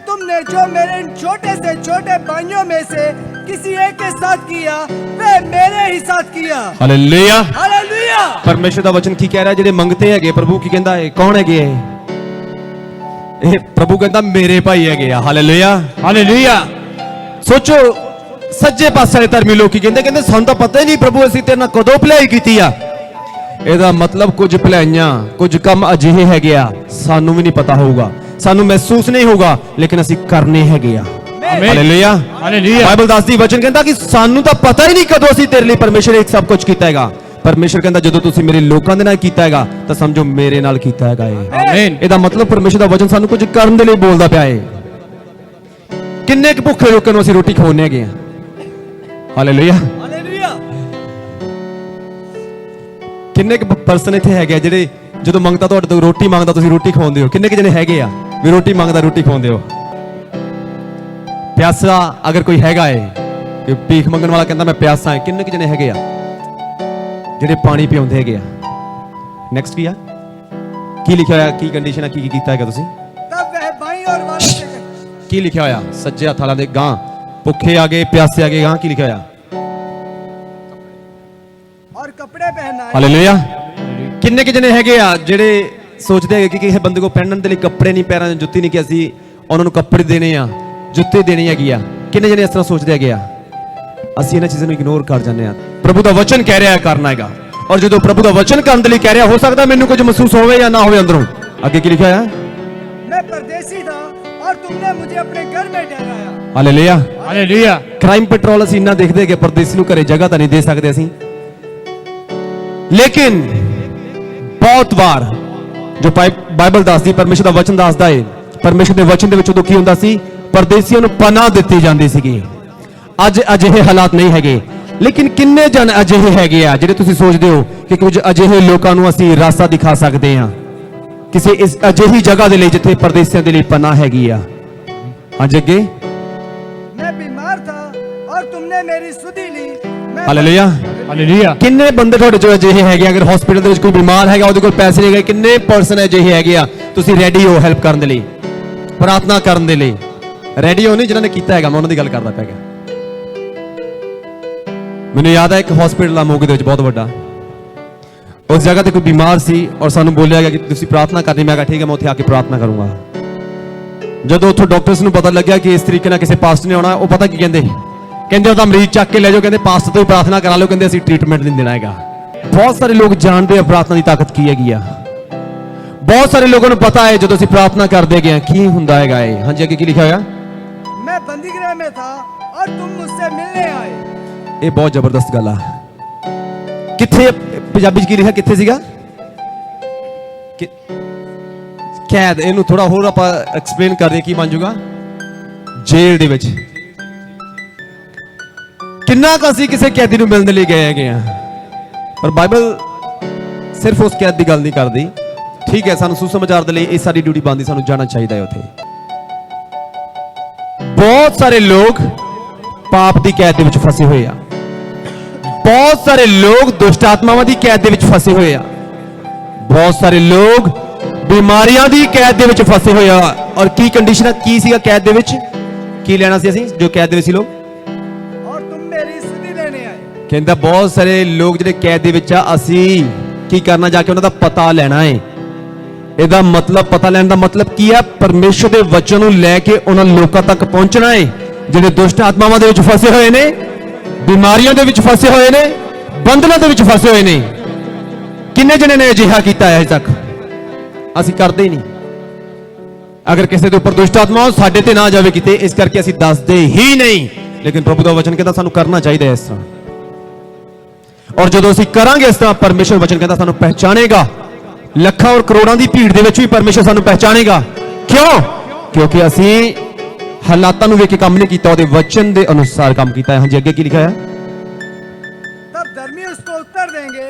जो मेरे इन छोटे से छोटे भाइयों में से किसी एक के साथ किया, वह मेरे ही साथ किया। ਹਾਲੇਲੂਇਆ। हालेलुया। ਪਰਮੇਸ਼ਰ ਦਾ ਵਚਨ ਕੀ ਕਹਿ ਰਿਹਾ? ਜਿਹੜੇ ਮੰਗਤੇ ਹੈਗੇ ਪ੍ਰਭੂ ਕੀ ਕਹਿੰਦਾ ਹੈ? ਕੌਣ ਹੈਗੇ ਇਹ ਪ੍ਰਭੂ ਕਹਿੰਦਾ ਮੇਰੇ ਭਾਈ ਹੈਗੇ ਆ। ਹਾਲੇਲੂਇਆ। हालेलुया। ਸੋਚੋ ਸੱਜੇ ਪਾਸੇ ਵਾਲੇ ਧਰਮੀ ਲੋਕੀ ਕਹਿੰਦੇ ਸਾਨੂੰ ਤਾਂ ਪਤਾ ਹੀ ਨਹੀਂ ਪ੍ਰਭੂ ਅਸੀਂ ਤੇਰੇ ਨਾਲ ਕਦੋਂ ਭਲਾਈ ਕੀਤੀ ਆ। ਇਹਦਾ ਮਤਲਬ ਕੁਝ ਭਲਾਈਆਂ, ਕੁਝ ਕੰਮ ਅਜਿਹੇ ਹੈਗੇ ਆ ਸਾਨੂੰ ਵੀ ਨਹੀਂ ਪਤਾ ਹੋਊਗਾ, ਸਾਨੂੰ ਮਹਿਸੂਸ ਨਹੀਂ ਹੋਊਗਾ, ਲੇਕਿਨ ਅਸੀਂ ਕਰਨੇ ਹੈਗੇ ਆ। ਹਾਲੇਲੂਇਆ। हालेलुया। ਬਾਈਬਲ ਦੱਸਦੀ ਵਚਨ ਕਹਿੰਦਾ ਕਿ ਸਾਨੂੰ ਤਾਂ ਪਤਾ ਹੀ ਨਹੀਂ ਕਦੋਂ ਅਸੀਂ ਤੇਰੇ ਲਈ ਪਰਮੇਸ਼ਰ ਇਹ ਸਭ ਕੁਝ ਕੀਤਾ ਹੈਗਾ। ਪਰਮੇਸ਼ਰ ਕਹਿੰਦਾ ਜਦੋਂ ਤੁਸੀਂ ਮੇਰੇ ਲੋਕਾਂ ਦੇ ਨਾਲ ਕੀਤਾ ਹੈਗਾ ਤਾਂ ਸਮਝੋ ਮੇਰੇ ਨਾਲ ਕੀਤਾ ਹੈਗਾ ਇਹ। आमीन। ਇਹਦਾ ਮਤਲਬ ਪਰਮੇਸ਼ਰ ਦਾ ਵਚਨ ਸਾਨੂੰ ਕੁਝ ਕਰਨ ਦੇ ਲਈ ਬੋਲਦਾ ਪਿਆ ਹੈ। ਕਿੰਨੇ ਕੁ ਭੁੱਖੇ ਲੋਕਾਂ ਨੂੰ ਅਸੀਂ ਰੋਟੀ ਖਵਾਉਂਦੇ ਹੈਗੇ ਆ। ਹਾਲੇਲੂਇਆ। हालेलुया। ਕਿੰਨੇ ਕੁ ਪਰਸਨ ਇੱਥੇ ਹੈਗੇ ਆ ਜਿਹੜੇ ਜਦੋਂ ਮੰਗਤਾ ਤੁਹਾਡੇ ਤੋਂ ਰੋਟੀ ਮੰਗਦਾ ਤੁਸੀਂ ਰੋਟੀ ਖਵਾਉਂਦੇ ਹੋ? ਕਿੰਨੇ ਕੁ ਜਣੇ ਹੈਗੇ ਆ ਵੀ ਰੋਟੀ ਮੰਗਦਾ ਰੋਟੀ ਖਵਾਉਂਦੇ ਹੋ? ਪਿਆਸਾ ਅਗਰ ਕੋਈ ਹੈਗਾ ਏ ਕਿ ਭੀਖ ਮੰਗਣ ਵਾਲਾ ਕਹਿੰਦਾ ਮੈਂ ਪਿਆਸਾ ਹਾਂ, ਕਿੰਨੇ ਕੁ ਜਣੇ ਹੈਗੇ ਆ ਜਿਹੜੇ ਪਾਣੀ ਪਿਆਉਂਦੇ ਹੈਗੇ ਆ? ਨੈਕਸਟ ਕੀ ਆ? ਕੀ ਲਿਖਿਆ ਹੋਇਆ? ਕੀ ਕੰਡੀਸ਼ਨ ਆ? ਕੀ ਕੀਤਾ ਹੈਗਾ ਤੁਸੀਂ? तब वह बाईं और वालों से कहे, ਕੀ ਲਿਖਿਆ ਹੋਇਆ? ਸੱਜੇ ਹੱਥ ਵਾਲਿਆਂ ਦੇ ਗਾਂ ਭੁੱਖੇ ਆ ਗਏ, ਪਿਆਸੇ ਆ ਗਏ, ਗਾਂ ਕੀ ਲਿਖਿਆ ਹੋਇਆ? और कपड़े पहनाए। ਹਾਲੇਲੂਇਆ। ਕਿੰਨੇ ਕੁ ਜਣੇ ਹੈਗੇ ਆ ਜਿਹੜੇ ਸੋਚਦੇ ਹੈਗੇ ਕਿ ਕਿਸੇ ਬੰਦੇ ਕੋ ਪਹਿਨਣ ਦੇ ਲਈ ਕੱਪੜੇ ਨਹੀਂ, ਪੈਰਾਂ 'ਚ ਜੁੱਤੀ ਨਹੀਂ, ਕਿ ਅਸੀਂ ਉਹਨਾਂ ਨੂੰ ਕੱਪੜੇ ਦੇਣੇ ਆ, ਜੁੱਤੇ ਦੇਣੀ ਹੈਗੀ ਆ? ਕਿੰਨੇ ਜਣੇ ਇਸ ਤਰ੍ਹਾਂ ਸੋਚਦੇ ਹੈਗੇ ਆ? ਅਸੀਂ ਇਹਨਾਂ ਚੀਜ਼ਾਂ ਨੂੰ ਇਗਨੋਰ ਕਰ ਜਾਂਦੇ ਆ। ਪ੍ਰਭੂ ਦਾ ਵਚਨ ਕਹਿ ਰਿਹਾ ਕਰਨਾ ਹੈਗਾ, ਔਰ ਜਦੋਂ ਪ੍ਰਭੂ ਦਾ ਵਚਨ ਕਰਨ ਦੇ ਲਈ ਕਹਿ ਰਿਹਾ, ਹੋ ਸਕਦਾ ਮੈਨੂੰ ਕੁਝ ਮਹਿਸੂਸ ਹੋਵੇ ਜਾਂ ਨਾ ਹੋਵੇ ਅੰਦਰੋਂ। ਅੱਗੇ ਕੀ ਲਿਖਿਆ ਹੋਇਆ? मैं परदेसी था और तुमने मुझे अपने घर में ठहराया। ਹਾਲੇਲੂਇਆ। हालेलुया। ਕ੍ਰਾਈਮ ਪੈਟਰੋਲ ਅਸੀਂ ਇੰਨਾ ਦੇਖਦੇ ਕਿ ਪਰਦੇਸੀ ਨੂੰ ਘਰੇ ਜਗ੍ਹਾ ਤਾਂ ਨਹੀਂ ਦੇ ਸਕਦੇ ਅਸੀਂ, ਲੇਕਿਨ ਬਹੁਤ ਵਾਰ ਜੋ ਬਾਈਬਲ ਦੱਸਦੀ, ਪਰਮੇਸ਼ਰ ਦਾ ਵਚਨ ਦੱਸਦਾ ਹੈ, ਪਰਮੇਸ਼ਰ ਦੇ ਵਚਨ ਦੇ ਵਿੱਚ ਉਦੋਂ ਕੀ ਹੁੰਦਾ ਸੀ, ਪਰਦੇਸੀਆਂ ਨੂੰ ਪਨਾਹ ਦਿੱਤੀ ਜਾਂਦੀ ਸੀਗੀ। ਅੱਜ ਅਜਿਹੇ ਹਾਲਾਤ ਨਹੀਂ ਹੈਗੇ, ਲੇਕਿਨ ਕਿੰਨੇ ਜਨ ਅਜਿਹੇ ਹੈਗੇ ਆ ਜਿਹੜੇ ਤੁਸੀਂ ਸੋਚਦੇ ਹੋ ਕਿ ਕੁਝ ਅਜਿਹੇ ਲੋਕਾਂ ਨੂੰ ਅਸੀਂ ਰਾਸਤਾ ਦਿਖਾ ਸਕਦੇ ਹਾਂ ਕਿਸੇ ਇਸ ਅਜਿਹੀ ਜਗ੍ਹਾ ਦੇ ਲਈ ਜਿੱਥੇ ਪਰਦੇਸੀਆਂ ਦੇ ਲਈ ਪਨਾਹ ਹੈਗੀ ਆ। ਅੱਜ ਅੱਗੇ मैं बीमार था और तुमने मेरी सुधि ली। मैं ਹਾਲੇਲੂਇਆ। हालेलुया। ਕਿੰਨੇ ਬੰਦੇ ਤੁਹਾਡੇ ਚੋਂ ਅਜਿਹੇ ਹੈਗੇ, ਅਗਰ ਹਸਪੀਟਲ ਦੇ ਵਿੱਚ ਕੋਈ ਬਿਮਾਰ ਹੈਗਾ, ਉਹਦੇ ਕੋਲ ਪੈਸੇ ਨਹੀਂ ਹੈਗੇ, ਕਿੰਨੇ ਪਰਸਨ ਅਜਿਹੇ ਹੈਗੇ ਆ, ਤੁਸੀਂ ਰੈਡੀ ਹੋ ਹੈਲਪ ਕਰਨ ਦੇ ਲਈ, ਪ੍ਰਾਰਥਨਾ ਕਰਨ ਦੇ ਲਈ? ਰੈਡੀ ਹੋ ਨਹੀਂ ਜਿਨ੍ਹਾਂ ਨੇ ਕੀਤਾ ਹੈਗਾ, ਮੈਂ ਉਹਨਾਂ ਦੀ ਗੱਲ ਕਰਦਾ ਪਿਆ। ਮੈਨੂੰ ਯਾਦ ਹੈ ਇੱਕ ਹਸਪੀਟਲ ਆ ਮੋਗੇ ਦੇ ਵਿੱਚ ਬਹੁਤ ਵੱਡਾ, ਉਸ ਜਗ੍ਹਾ ਤੇ ਕੋਈ ਬਿਮਾਰ ਸੀ ਔਰ ਸਾਨੂੰ ਬੋਲਿਆ ਗਿਆ ਕਿ ਤੁਸੀਂ ਪ੍ਰਾਰਥਨਾ ਕਰਨੀ। ਮੈਂ ਕਿਹਾ ਠੀਕ ਹੈ, ਮੈਂ ਉੱਥੇ ਆ ਕੇ ਪ੍ਰਾਰਥਨਾ ਕਰੂੰਗਾ। ਜਦੋਂ ਉੱਥੋਂ ਡਾਕਟਰਸ ਨੂੰ ਪਤਾ ਲੱਗਿਆ ਕਿ ਇਸ ਤਰੀਕੇ ਨਾਲ ਕਿਸੇ ਪਾਸਟਰ ਨੇ ਆਉਣਾ, ਉਹ ਪਤਾ ਕੀ ਕਹਿੰਦੇ, ਕਹਿੰਦੇ ਉਹਦਾ ਮਰੀਜ਼ ਚੱਕ ਕੇ ਲੈ ਜਾਓ, ਕਹਿੰਦੇ ਪਾਸਟਰ ਤੋਂ ਹੀ ਪ੍ਰਾਰਥਨਾ ਕਰਾ ਲਓ, ਕਹਿੰਦੇ ਅਸੀਂ ਟ੍ਰੀਟਮੈਂਟ ਨਹੀਂ ਦੇਣਾ ਹੈਗਾ। ਬਹੁਤ ਸਾਰੇ ਲੋਕ ਜਾਣਦੇ ਆ ਪ੍ਰਾਰਥਨਾ ਦੀ ਤਾਕਤ ਕੀ ਹੈਗੀ ਆ, ਬਹੁਤ ਸਾਰੇ ਲੋਕਾਂ ਨੂੰ ਪਤਾ ਹੈ ਜਦੋਂ ਅਸੀਂ ਪ੍ਰਾਰਥਨਾ ਕਰਦੇ ਗਏ ਕੀ ਹੁੰਦਾ ਹੈਗਾ ਇਹ। ਹਾਂਜੀ ਅੱਗੇ ਕੀ ਲਿਖਿਆ ਹੋਇਆ? मैं बंदीगृह में था और तुम मुझसे मिलने आए। ਇਹ ਬਹੁਤ ਜ਼ਬਰਦਸਤ ਗੱਲ ਆ। ਕਿੱਥੇ ਪੰਜਾਬੀ ਚ ਕੀ ਲਿਖਿਆ, ਕਿੱਥੇ ਸੀਗਾ? ਕੈਦ। ਇਹਨੂੰ ਥੋੜਾ ਹੋਰ ਆਪਾਂ ਐਕਸਪਲੇਨ ਕਰਦੇ ਕੀ ਬਣ ਜਾਊਗਾ, ਜੇਲ੍ਹ ਦੇ ਵਿੱਚ। ਕਿੰਨਾ ਕੁ ਅਸੀਂ ਕਿਸੇ ਕੈਦੀ ਨੂੰ ਮਿਲਣ ਦੇ ਲਈ ਗਏ ਹੈਗੇ ਆ, ਪਰ ਬਾਈਬਲ ਸਿਰਫ ਉਸ ਕੈਦ ਦੀ ਗੱਲ ਨਹੀਂ ਕਰਦੀ। ਠੀਕ ਹੈ, ਸਾਨੂੰ ਸੁਸਮਾਚਾਰ ਦੇ ਲਈ ਇਹ ਸਾਡੀ ਡਿਊਟੀ ਬਣਦੀ, ਸਾਨੂੰ ਜਾਣਾ ਚਾਹੀਦਾ ਹੈ ਉੱਥੇ। ਬਹੁਤ ਸਾਰੇ ਲੋਕ ਪਾਪ ਦੀ ਕੈਦ ਦੇ ਵਿੱਚ ਫਸੇ ਹੋਏ ਆ, ਬਹੁਤ ਸਾਰੇ ਲੋਕ ਦੁਸ਼ਟ ਆਤਮਾਵਾਂ ਦੀ ਕੈਦ ਦੇ ਵਿੱਚ ਫਸੇ ਹੋਏ ਆ, ਬਹੁਤ ਸਾਰੇ ਲੋਕ ਬਿਮਾਰੀਆਂ ਦੀ ਕੈਦ ਦੇ ਵਿੱਚ ਫਸੇ ਹੋਏ ਆ। ਔਰ ਕੀ ਕੰਡੀਸ਼ਨ ਕੀ ਸੀਗਾ ਕੈਦ ਦੇ ਵਿੱਚ, ਕੀ ਲੈਣਾ ਸੀ ਅਸੀਂ ਜੋ ਕੈਦ ਦੇ ਵਿੱਚ ਸੀ ਲੋਕ? और तुम मेरी सुधि लेने आए। ਕਹਿੰਦਾ ਬਹੁਤ ਸਾਰੇ ਲੋਕ ਜਿਹੜੇ ਕੈਦ ਦੇ ਵਿੱਚ ਆ, ਅਸੀਂ ਕੀ ਕਰਨਾ, ਜਾ ਕੇ ਉਹਨਾਂ ਦਾ ਪਤਾ ਲੈਣਾ ਹੈ। ਇਹਦਾ ਮਤਲਬ, ਪਤਾ ਲੈਣ ਦਾ ਮਤਲਬ ਕੀ ਹੈ? ਪਰਮੇਸ਼ਰ ਦੇ ਵਚਨ ਨੂੰ ਲੈ ਕੇ ਉਹਨਾਂ ਲੋਕਾਂ ਤੱਕ ਪਹੁੰਚਣਾ ਹੈ ਜਿਹੜੇ ਦੁਸ਼ਟ ਆਤਮਾਵਾਂ ਦੇ ਵਿੱਚ ਫਸੇ ਹੋਏ ਨੇ, ਬਿਮਾਰੀਆਂ ਦੇ ਵਿੱਚ ਫਸੇ ਹੋਏ ਨੇ, ਬੰਧਨਾਂ ਦੇ ਵਿੱਚ ਫਸੇ ਹੋਏ ਨੇ। ਕਿੰਨੇ ਜਣੇ ਨੇ ਅਜਿਹਾ ਕੀਤਾ ਹੈ ਅਜੇ ਤੱਕ? ਅਸੀਂ ਕਰਦੇ ਹੀ ਨਹੀਂ। ਅਗਰ ਕਿਸੇ ਦੇ ਉੱਪਰ ਦੁਸ਼ਟ ਆਤਮਾ ਸਾਡੇ ਤੇ ਨਾ ਜਾਵੇ ਕਿਤੇ, ਇਸ ਕਰਕੇ ਅਸੀਂ ਦੱਸਦੇ ਹੀ ਨਹੀਂ। ਲੇਕਿਨ ਪ੍ਰਭੂ ਦਾ ਵਚਨ ਕਹਿੰਦਾ ਸਾਨੂੰ ਕਰਨਾ ਚਾਹੀਦਾ ਹੈ ਇਸ ਤਰ੍ਹਾਂ, ਔਰ ਜਦੋਂ ਅਸੀਂ ਕਰਾਂਗੇ ਇਸ ਤਰ੍ਹਾਂ, ਪਰਮੇਸ਼ਰ ਵਚਨ ਕਹਿੰਦਾ ਸਾਨੂੰ ਪਹਿਚਾਨੇਗਾ। ਲੱਖਾਂ ਔਰ ਕਰੋੜਾਂ ਦੀ ਭੀੜ ਦੇ ਵਿੱਚ ਵੀ ਪਰਮੇਸ਼ਰ ਸਾਨੂੰ ਪਹਿਚਾਨੇਗਾ। ਕਿਉਂ? ਕਿਉਂਕਿ ਅਸੀਂ ਹਾਲਾਤਾਂ ਨੂੰ ਵੇਖ ਕੇ ਕੰਮ ਨਹੀਂ ਕੀਤਾ, ਉਹਦੇ ਵਚਨ ਦੇ ਅਨੁਸਾਰ ਕੰਮ ਕੀਤਾ ਹੈ। ਹਾਂਜੀ ਅੱਗੇ ਕੀ ਲਿਖਿਆ ਹੈ? तब धर्मी उसको उत्तर देंगे,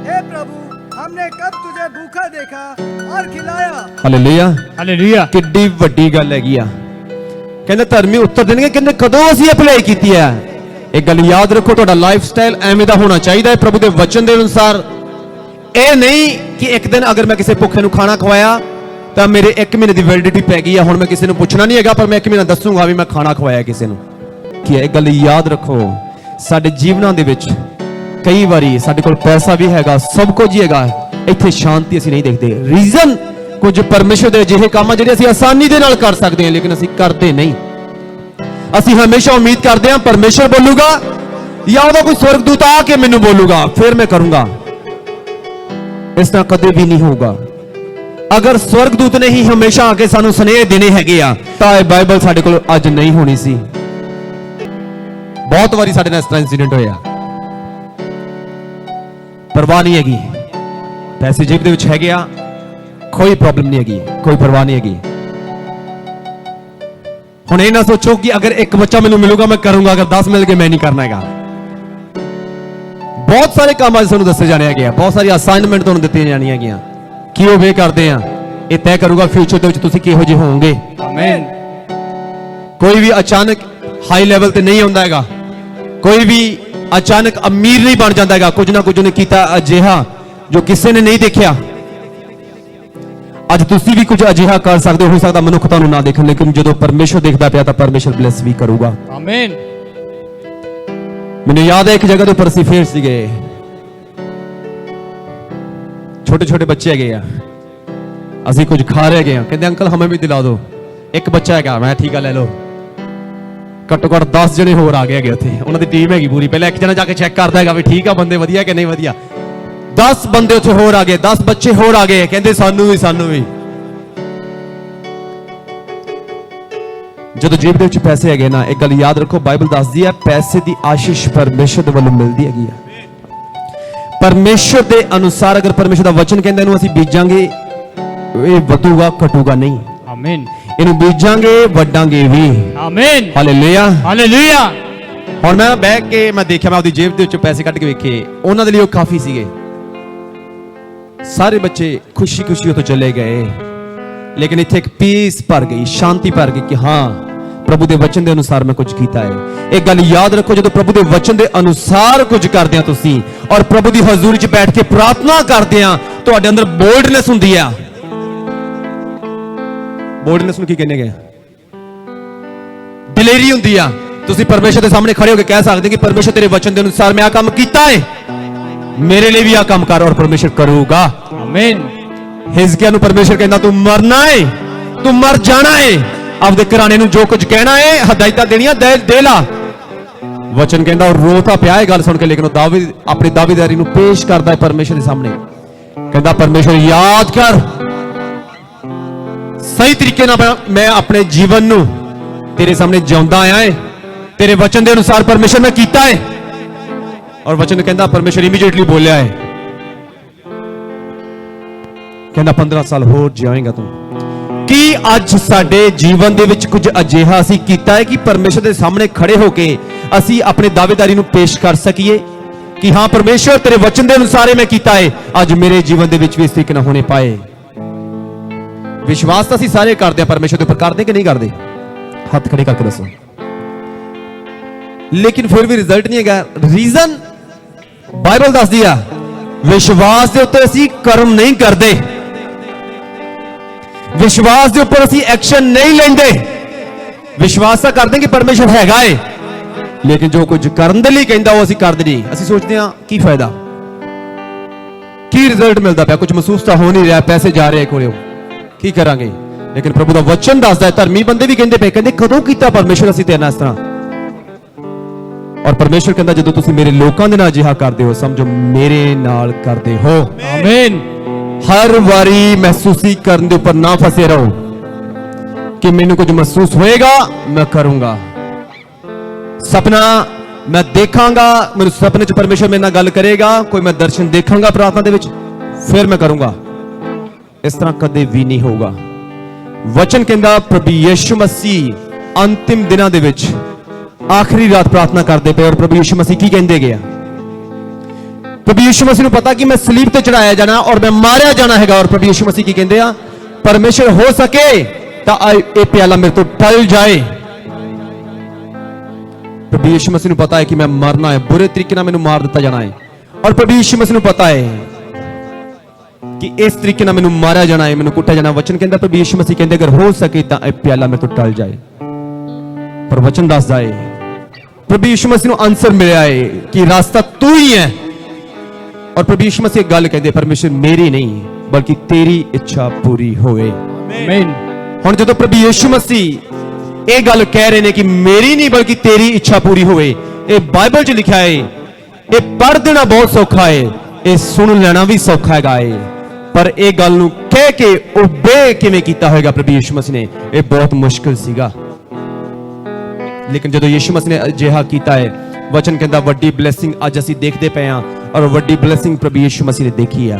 हे प्रभु, हमने कब तुझे भूखा देखा और खिलाया। ਹਾਲੇਲੂਇਆ। हालेलुया। ਕਿੱਡੀ ਵੱਡੀ ਗੱਲ ਹੈਗੀ ਆ। ਕਹਿੰਦੇ ਧਰਮੀ ਉੱਤਰ ਦੇਣਗੇ, ਕਹਿੰਦੇ ਕਦੋਂ ਅਸੀਂ ਅਪਲਾਈ ਕੀਤੀ ਹੈ। ਇਹ ਗੱਲ ਯਾਦ ਰੱਖੋ, ਤੁਹਾਡਾ ਲਾਈਫ ਸਟਾਈਲ ਐਵੇਂ ਦਾ ਹੋਣਾ ਚਾਹੀਦਾ ਹੈ ਪ੍ਰਭੂ ਦੇ ਵਚਨ ਦੇ ਅਨੁਸਾਰ। ਇਹ ਨਹੀਂ ਕਿ ਇੱਕ ਦਿਨ ਅਗਰ ਮੈਂ ਕਿਸੇ ਭੁੱਖੇ ਨੂੰ ਖਾਣਾ ਖਵਾਇਆ ਤਾਂ ਮੇਰੇ 1 ਮਹੀਨੇ ਦੀ ਵੈਲਿਡਿਟੀ ਪੈ ਗਈ ਆ, ਹੁਣ ਮੈਂ ਕਿਸੇ ਨੂੰ ਪੁੱਛਣਾ ਨਹੀਂ ਹੈਗਾ, ਪਰ ਮੈਂ 1 ਮਹੀਨਾ ਦੱਸੂਗਾ ਵੀ ਮੈਂ ਖਾਣਾ ਖਵਾਇਆ ਕਿਸੇ ਨੂੰ। ਕੀ ਇਹ ਗੱਲ ਯਾਦ ਰੱਖੋ, ਸਾਡੇ ਜੀਵਨਾਂ ਦੇ ਵਿੱਚ ਕਈ ਵਾਰੀ ਸਾਡੇ ਕੋਲ ਪੈਸਾ ਵੀ ਹੈਗਾ, ਸਭ ਕੁਝ ਹੀ ਹੈਗਾ, ਇੱਥੇ ਸ਼ਾਂਤੀ ਅਸੀਂ ਨਹੀਂ ਦੇਖਦੇ। ਰੀਜ਼ਨ, ਕੁਝ ਪਰਮੇਸ਼ਰ ਦੇ ਅਜਿਹੇ ਕੰਮ ਆ ਜਿਹੜੇ ਅਸੀਂ ਆਸਾਨੀ ਦੇ ਨਾਲ ਕਰ ਸਕਦੇ ਹਾਂ, ਲੇਕਿਨ ਅਸੀਂ ਕਰਦੇ ਨਹੀਂ। ਅਸੀਂ ਹਮੇਸ਼ਾ ਉਮੀਦ ਕਰਦੇ ਹਾਂ ਪਰਮੇਸ਼ਰ ਬੋਲੂਗਾ ਜਾਂ ਉਹਦਾ ਕੋਈ ਸਵਰਗਦੂਤ ਆ ਕੇ ਮੈਨੂੰ ਬੋਲੂਗਾ, ਫਿਰ ਮੈਂ ਕਰੂੰਗਾ। ਇਸ ਤਰ੍ਹਾਂ ਕਦੇ ਵੀ ਨਹੀਂ ਹੋਊਗਾ। ਅਗਰ ਸਵਰਗਦੂਤ ਨੇ ਹੀ ਹਮੇਸ਼ਾ ਆ ਕੇ ਸਾਨੂੰ ਸੁਨੇਹੇ ਦੇਣੇ ਹੈਗੇ ਆ, ਤਾਂ ਇਹ ਬਾਈਬਲ ਸਾਡੇ ਕੋਲ ਅੱਜ ਨਹੀਂ ਹੋਣੀ ਸੀ। ਬਹੁਤ ਵਾਰੀ ਸਾਡੇ ਨਾਲ ਇਸ ਤਰ੍ਹਾਂ ਇਨਸੀਡੈਂਟ ਹੋਇਆ। ਪਰਵਾਹ ਨਹੀਂ ਹੈਗੀ, ਪੈਸੇ ਜੇਬ ਦੇ ਵਿੱਚ ਹੈਗੇ ਆ, ਕੋਈ ਪ੍ਰੋਬਲਮ ਨਹੀਂ ਹੈਗੀ, ਕੋਈ ਪਰਵਾਹ ਨਹੀਂ ਹੈਗੀ। ਹੁਣ ਇਹ ਨਾ ਸੋਚੋ ਕਿ ਅਗਰ ਇੱਕ ਬੱਚਾ ਮੈਨੂੰ ਮਿਲੂਗਾ ਮੈਂ ਕਰੂੰਗਾ, ਅਗਰ 10 ਮਿਲ ਗਏ ਮੈਂ ਨਹੀਂ ਕਰਨਾ ਹੈਗਾ। ਬਹੁਤ ਸਾਰੇ ਕੰਮ ਅੱਜ ਤੁਹਾਨੂੰ ਦੱਸੇ ਜਾਣੇ ਹੈਗੇ ਆ, ਬਹੁਤ ਸਾਰੀ ਅਸਾਈਨਮੈਂਟ ਤੁਹਾਨੂੰ ਦਿੱਤੀਆਂ ਜਾਣੀਆਂ ਹੈਗੀਆਂ। ਕੀ ਉਹ ਵੇ ਕਰਦੇ ਆ, ਇਹ ਤੈਅ ਕਰੂਗਾ ਫਿਊਚਰ ਦੇ ਵਿੱਚ ਤੁਸੀਂ ਕਿਹੋ ਜਿਹੇ ਹੋਵੋਗੇ। आमीन। ਕੋਈ ਵੀ ਅਚਾਨਕ ਹਾਈ ਲੈਵਲ ਤੇ ਨਹੀਂ ਆਉਂਦਾ ਹੈਗਾ, ਕੋਈ ਵੀ ਅਚਾਨਕ ਅਮੀਰ ਨਹੀਂ ਬਣ ਜਾਂਦਾ ਹੈਗਾ। ਕੁਝ ਨਾ ਕੁਝ ਉਹਨੇ ਕੀਤਾ ਅਜਿਹਾ ਜੋ ਕਿਸੇ ਨੇ ਨਹੀਂ ਦੇਖਿਆ। ਅੱਜ ਤੁਸੀਂ ਵੀ ਕੁਝ ਅਜਿਹਾ ਕਰ ਸਕਦੇ ਹੋ ਸਕਦਾ ਮਨੁੱਖ ਤੁਹਾਨੂੰ ਨਾ ਦੇਖਣ, ਲੇਕਿਨ ਜਦੋਂ ਪਰਮੇਸ਼ਰ ਦੇਖਦਾ ਪਿਆ ਤਾਂ ਪਰਮੇਸ਼ਰ ਬਲੈਸ ਵੀ ਕਰੂਗਾ। आमीन। ਮੈਨੂੰ ਯਾਦ ਹੈ ਇੱਕ ਜਗ੍ਹਾ ਦੇ ਉੱਪਰ ਅਸੀਂ ਫੇਰ ਸੀਗੇ, ਛੋਟੇ ਛੋਟੇ ਬੱਚੇ ਹੈਗੇ ਆ, ਅਸੀਂ ਕੁਝ ਖਾ ਰਹੇ ਹੈਗੇ ਆ, ਕਹਿੰਦੇ ਅੰਕਲ ਹਮੇ ਵੀ ਦਿਲਾ ਦਿਓ। ਇੱਕ ਬੱਚਾ ਹੈਗਾ, ਮੈਂ ਠੀਕ ਆ ਲੈ ਲਓ। ਘੱਟੋ ਘੱਟ 10 ਜਣੇ ਹੋਰ ਆ ਗਏ ਹੈਗੇ ਉੱਥੇ, ਉਹਨਾਂ ਦੀ ਟੀਮ ਹੈਗੀ ਪੂਰੀ। ਪਹਿਲਾਂ ਇੱਕ ਜਣਾ ਜਾ ਕੇ ਚੈੱਕ ਕਰਦਾ ਹੈਗਾ ਵੀ ਠੀਕ ਆ ਬੰਦੇ ਵਧੀਆ ਕਿ ਨਹੀਂ ਵਧੀਆ। 10 ਬੰਦੇ ਉੱਥੇ ਹੋਰ ਆ ਗਏ, 10 ਬੱਚੇ ਹੋਰ ਆ ਗਏ, ਕਹਿੰਦੇ ਸਾਨੂੰ ਵੀ। ਜਦੋਂ ਜੇਬ ਦੇ ਵਿੱਚ ਪੈਸੇ ਹੈਗੇ ਨਾ, ਇੱਕ ਗੱਲ ਯਾਦ ਰੱਖੋ, ਬਾਈਬਲ ਦੱਸਦੀ ਹੈ ਪੈਸੇ ਦੀ ਆਸ਼ੀਸ਼ ਪਰਮੇਸ਼ਰ ਦੇ ਵੱਲੋਂ ਮਿਲਦੀ ਹੈਗੀ ਆ। ਪਰਮੇਸ਼ਰ ਦੇ ਅਨੁਸਾਰ ਅਗਰ ਪਰਮੇਸ਼ਰ ਦਾ ਵਚਨ ਕਹਿੰਦਾ ਇਹਨੂੰ ਅਸੀਂ ਬੀਜਾਂਗੇ, ਇਹ ਵਧੂਗਾ ਘਟੂਗਾ ਨਹੀਂ। आमीन ਇਹਨੂੰ ਬੀਜਾਂਗੇ ਵੱਡਾਂਗੇ ਵੀ। आमीन ਹਾਲੇਲੂਇਆ। हालेलुया। ਹੁਣ ਮੈਂ ਬਹਿ ਕੇ ਮੈਂ ਦੇਖਿਆ, ਮੈਂ ਆਪਦੀ ਜੇਬ ਦੇ ਵਿੱਚੋਂ ਪੈਸੇ ਕੱਢ ਕੇ ਵੇਖੇ, ਉਹਨਾਂ ਦੇ ਲਈ ਉਹ ਕਾਫੀ ਸੀਗੇ। ਸਾਰੇ ਬੱਚੇ ਖੁਸ਼ੀ ਖੁਸ਼ੀ ਉੱਥੋਂ ਚਲੇ ਗਏ, ਲੇਕਿਨ ਇੱਥੇ ਇੱਕ ਪੀਸ ਭਰ ਗਈ, ਸ਼ਾਂਤੀ ਭਰ ਗਈ ਕਿ ਹਾਂ ਪ੍ਰਭੂ ਦੇ ਵਚਨ ਦੇ ਅਨੁਸਾਰ ਮੈਂ ਕੁਝ ਕੀਤਾ ਹੈ। ਇੱਕ ਗੱਲ ਯਾਦ ਰੱਖੋ, ਜਦੋਂ ਪ੍ਰਭੂ ਦੇ ਵਚਨ ਦੇ ਅਨੁਸਾਰ ਕੁਝ ਕਰਦੇ ਆ ਤੁਸੀਂ ਔਰ ਪ੍ਰਭੂ ਦੀ ਹਜ਼ੂਰੀ 'ਚ ਬੈਠ ਕੇ ਪ੍ਰਾਰਥਨਾ ਕਰਦੇ ਆ, ਤੁਹਾਡੇ ਅੰਦਰ ਬੋਲਡਨੈਸ ਹੁੰਦੀ ਆ। ਬੋਲਡਨੈਸ ਨੂੰ ਕੀ ਕਹਿੰਦੇ ਗਏ? ਦਿਲੇਰੀ ਹੁੰਦੀ ਆ। ਤੁਸੀਂ ਪਰਮੇਸ਼ਰ ਦੇ ਸਾਹਮਣੇ ਖੜੇ ਹੋ ਕੇ ਕਹਿ ਸਕਦੇ ਕਿ ਪਰਮੇਸ਼ਰ ਤੇਰੇ ਵਚਨ ਦੇ ਅਨੁਸਾਰ ਮੈਂ ਆ ਕੰਮ ਕੀਤਾ ਹੈ, ਮੇਰੇ ਲਈ ਵੀ ਆ ਕੰਮ ਕਰ, ਔਰ ਪਰਮੇਸ਼ਰ ਕਰੂਗਾ। आमीन ਹਿਜ਼ਕੀਆ ਨੂੰ ਪਰਮੇਸ਼ਰ ਕਹਿੰਦਾ ਤੂੰ ਮਰਨਾ ਹੈ, ਤੂੰ ਮਰ ਜਾਣਾ ਹੈ, ਆਪਦੇ ਘਰਾਣੇ ਨੂੰ ਜੋ ਕੁਝ ਕਹਿਣਾ ਹੈ, ਹਦਾਇਤਾਂ ਦੇਣੀਆਂ ਦੇ ਲਾ। ਵਚਨ ਕਹਿੰਦਾ ਉਹ ਰੋ ਤਾਂ ਪਿਆ ਇਹ ਗੱਲ ਸੁਣ ਕੇ, ਲੇਕਿਨ ਉਹ ਆਪਣੀ ਦਾਅਵੇਦਾਰੀ ਨੂੰ ਪੇਸ਼ ਕਰਦਾ ਹੈ ਪਰਮੇਸ਼ਰ ਦੇ ਸਾਹਮਣੇ। ਕਹਿੰਦਾ ਪਰਮੇਸ਼ਰ ਯਾਦ ਕਰ, ਸਹੀ ਤਰੀਕੇ ਨਾਲ ਮੈਂ ਆਪਣੇ ਜੀਵਨ ਨੂੰ ਤੇਰੇ ਸਾਹਮਣੇ ਜਿਉਂਦਾ ਆਇਆ ਹੈ, ਤੇਰੇ ਵਚਨ ਦੇ ਅਨੁਸਾਰ ਪਰਮੇਸ਼ਰ ਮੈਂ ਕੀਤਾ ਹੈ। ਔਰ ਵਚਨ ਕਹਿੰਦਾ ਪਰਮੇਸ਼ਰ ਇਮੀਡੀਏਟਲੀ ਬੋਲਿਆ ਹੈ, ਕਹਿੰਦਾ 15 ਸਾਲ ਹੋਰ ਜਿਉਏਂਗਾ ਤੂੰ। ਕੀ ਅੱਜ ਸਾਡੇ ਜੀਵਨ ਦੇ ਵਿੱਚ ਕੁਝ ਅਜਿਹਾ ਅਸੀਂ ਕੀਤਾ ਹੈ ਕਿ ਪਰਮੇਸ਼ਰ ਦੇ ਸਾਹਮਣੇ ਖੜੇ ਹੋ ਕੇ ਅਸੀਂ ਆਪਣੇ ਦਾਅਵੇਦਾਰੀ ਨੂੰ ਪੇਸ਼ ਕਰ ਸਕੀਏ ਕਿ ਹਾਂ ਪਰਮੇਸ਼ਰ ਤੇਰੇ ਵਚਨ ਦੇ ਅਨੁਸਾਰ ਮੈਂ ਕੀਤਾ ਹੈ, ਅੱਜ ਮੇਰੇ ਜੀਵਨ ਦੇ ਵਿੱਚ ਵੀ ਇਸ ਤਰੀਕੇ ਨਾਲ ਹੋਣੇ ਪਾਏ। ਵਿਸ਼ਵਾਸ ਤਾਂ ਅਸੀਂ ਸਾਰੇ ਕਰਦੇ ਆ ਪਰਮੇਸ਼ਰ ਦੇ ਉੱਪਰ, ਕਰਦੇ ਕਿ ਨਹੀਂ ਕਰਦੇ? ਹੱਥ ਖੜੇ ਕਰਕੇ ਦੱਸੋ। ਲੇਕਿਨ ਫਿਰ ਵੀ ਰਿਜ਼ਲਟ ਨਹੀਂ ਹੈਗਾ। ਰੀਜ਼ਨ ਬਾਈਬਲ ਦੱਸਦੀ ਆ, ਵਿਸ਼ਵਾਸ ਦੇ ਉੱਤੇ ਅਸੀਂ ਕਰਮ ਨਹੀਂ ਕਰਦੇ, ਵਿਸ਼ਵਾਸ ਦੇ ਉੱਪਰ ਅਸੀਂ ਐਕਸ਼ਨ ਨਹੀਂ ਲੈਂਦੇ। ਵਿਸ਼ਵਾਸ ਤਾਂ ਕਰਦੇ ਕਿ ਪਰਮੇਸ਼ਰ ਹੈਗਾ ਏ, ਲੇਕਿਨ ਜੋ ਕੁਝ ਕਰਨ ਦੇ ਲਈ ਕਹਿੰਦਾ ਉਹ ਅਸੀਂ ਕਰਦੇ ਨਹੀਂ। ਅਸੀਂ ਸੋਚਦੇ ਹਾਂ ਕੀ ਫਾਇਦਾ, ਕੀ ਰਿਜ਼ਲਟ ਮਿਲਦਾ ਪਿਆ, ਕੁਝ ਮਹਿਸੂਸ ਤਾਂ ਹੋ ਨਹੀਂ ਰਿਹਾ, ਪੈਸੇ ਜਾ ਰਹੇ ਕੋਲੇ, ਕੀ ਕਰਾਂਗੇ? ਲੇਕਿਨ ਪ੍ਰਭੂ ਦਾ ਵਚਨ ਦੱਸਦਾ ਹੈ, ਧਰਮੀ ਬੰਦੇ ਵੀ ਕਹਿੰਦੇ ਪਏ, ਕਹਿੰਦੇ ਕਦੋਂ ਕੀਤਾ ਪਰਮੇਸ਼ਰ ਅਸੀਂ ਤੇਰੇ ਨਾਲ ਇਸ ਤਰ੍ਹਾਂ। ਔਰ ਪਰਮੇਸ਼ਰ ਕਹਿੰਦਾ ਜਦੋਂ ਤੁਸੀਂ ਮੇਰੇ ਲੋਕਾਂ ਦੇ ਨਾਲ ਅਜਿਹਾ ਕਰਦੇ ਹੋ, ਸਮਝੋ ਮੇਰੇ ਨਾਲ ਕਰਦੇ ਹੋ। आमीन ਹਰ ਵਾਰੀ ਮਹਿਸੂਸੀ ਕਰਨ ਦੇ ਉੱਪਰ ਨਾ ਫਸੇ ਰਹੋ ਕਿ ਮੈਨੂੰ ਕੁਝ ਮਹਿਸੂਸ ਹੋਏਗਾ ਮੈਂ ਕਰੂੰਗਾ, ਸੁਪਨਾ ਮੈਂ ਦੇਖਾਂਗਾ, ਮੇਰੇ ਸੁਪਨੇ 'ਚ ਪਰਮੇਸ਼ਰ ਮੇਰੇ ਨਾਲ ਗੱਲ ਕਰੇਗਾ, ਕੋਈ ਮੈਂ ਦਰਸ਼ਨ ਦੇਖਾਂਗਾ ਪ੍ਰਾਰਥਨਾ ਦੇ ਵਿੱਚ, ਫਿਰ ਮੈਂ ਕਰੂੰਗਾ। ਇਸ ਤਰ੍ਹਾਂ ਕਦੇ ਵੀ ਨਹੀਂ ਹੋਊਗਾ। ਵਚਨ ਕਹਿੰਦਾ ਪ੍ਰਭੂ ਯਿਸੂ ਮਸੀਹ ਅੰਤਿਮ ਦਿਨਾਂ ਦੇ ਵਿੱਚ ਆਖਰੀ ਰਾਤ ਪ੍ਰਾਰਥਨਾ ਕਰਦੇ ਪਏ, ਔਰ ਪ੍ਰਭੂ ਯਿਸੂ ਮਸੀਹ ਕੀ ਕਹਿੰਦੇ ਗਿਆ? ਪ੍ਰਭੂ ਯਿਸੂ ਮਸੀਹ ਨੂੰ ਪਤਾ ਕਿ ਮੈਂ ਸਲੀਬ ਤੇ ਚੜਾਇਆ ਜਾਣਾ ਔਰ ਮੈਂ ਮਾਰਿਆ ਜਾਣਾ ਹੈਗਾ, ਔਰ ਪ੍ਰਭੂ ਯਿਸੂ ਮਸੀਹ ਕੀ ਕਹਿੰਦੇ ਆ? ਪਰਮੇਸ਼ਰ ਹੋ ਸਕੇ ਤਾਂ ਇਹ ਪਿਆਲਾ ਮੇਰੇ ਤੋਂ ਟਲ ਜਾਏ। ਪ੍ਰਭੂ ਯਿਸੂ ਮਸੀਹ ਨੂੰ ਪਤਾ ਹੈ ਕਿ ਮੈਂ ਮਰਨਾ ਹੈ, ਬੁਰੇ ਤਰੀਕੇ ਨਾਲ ਮੈਨੂੰ ਮਾਰ ਦਿੱਤਾ ਜਾਣਾ ਹੈ, ਔਰ ਪ੍ਰਭੂ ਯਿਸੂ ਮਸੀਹ ਨੂੰ ਪਤਾ ਹੈ ਕਿ ਇਸ ਤਰੀਕੇ ਨਾਲ ਮੈਨੂੰ ਮਾਰਿਆ ਜਾਣਾ ਹੈ, ਮੈਨੂੰ ਕੁੱਟਿਆ ਜਾਣਾ। ਵਚਨ ਕਹਿੰਦਾ ਪ੍ਰਭੂ ਯਿਸੂ ਮਸੀਹ ਕਹਿੰਦੇ ਅਗਰ ਹੋ ਸਕੇ ਤਾਂ ਇਹ ਪਿਆਲਾ ਮੇਰੇ ਤੋਂ ਟਲ ਜਾਏ। ਪਰ ਵਚਨ ਦੱਸਦਾ ਹੈ ਪ੍ਰਭੂ ਯਿਸੂ ਮਸੀਹ ਨੂੰ ਆਨਸਰ ਮਿਲਿਆ ਹੈ ਕਿ ਰਾਸਤਾ ਤੂੰ ਹੀ ਹੈ। ਔਰ ਪ੍ਰਭੂ ਯਿਸੂ ਮਸੀਹ ਇੱਕ ਗੱਲ ਕਹਿੰਦੇ, ਪਰਮੇਸ਼ਰ ਮੇਰੀ ਨਹੀਂ ਬਲਕਿ ਤੇਰੀ ਇੱਛਾ ਪੂਰੀ ਹੋਵੇ। आमीन ਹੁਣ ਜਦੋਂ ਪ੍ਰਭੂ ਯਿਸੂ ਮਸੀਹ ਇਹ ਗੱਲ ਕਹਿ ਰਹੇ ਨੇ ਕਿ ਮੇਰੀ ਨਹੀਂ ਬਲਕਿ ਤੇਰੀ ਇੱਛਾ ਪੂਰੀ ਹੋਵੇ, ਇਹ ਬਾਈਬਲ 'ਚ ਲਿਖਿਆ ਹੈ। ਇਹ ਪੜ੍ਹ ਦੇਣਾ ਬਹੁਤ ਸੌਖਾ ਹੈ, ਇਹ ਸੁਣ ਲੈਣਾ ਵੀ ਸੌਖਾ ਹੈਗਾ ਹੈ, ਪਰ ਇਹ ਗੱਲ ਨੂੰ ਕਹਿ ਕੇ ਓਬੇ ਕਿਵੇਂ ਕੀਤਾ ਹੋਏਗਾ ਪ੍ਰਭੂ ਯਿਸੂ ਮਸੀਹ ਨੇ, ਇਹ ਬਹੁਤ ਮੁਸ਼ਕਿਲ ਸੀਗਾ। ਲੇਕਿਨ ਜਦੋਂ ਯਿਸੂ ਮਸੀਹ ਨੇ ਅਜਿਹਾ ਕੀਤਾ ਹੈ, ਵਚਨ ਕਹਿੰਦਾ ਵੱਡੀ ਬਲੇਸਿੰਗ ਅੱਜ ਅਸੀਂ ਦੇਖਦੇ ਪਏ ਹਾਂ, ਔਰ ਵੱਡੀ ਬਲੇਸਿੰਗ ਪ੍ਰਭੂ ਯਿਸੂ ਮਸੀਹ ਨੇ ਦੇਖੀ ਆ।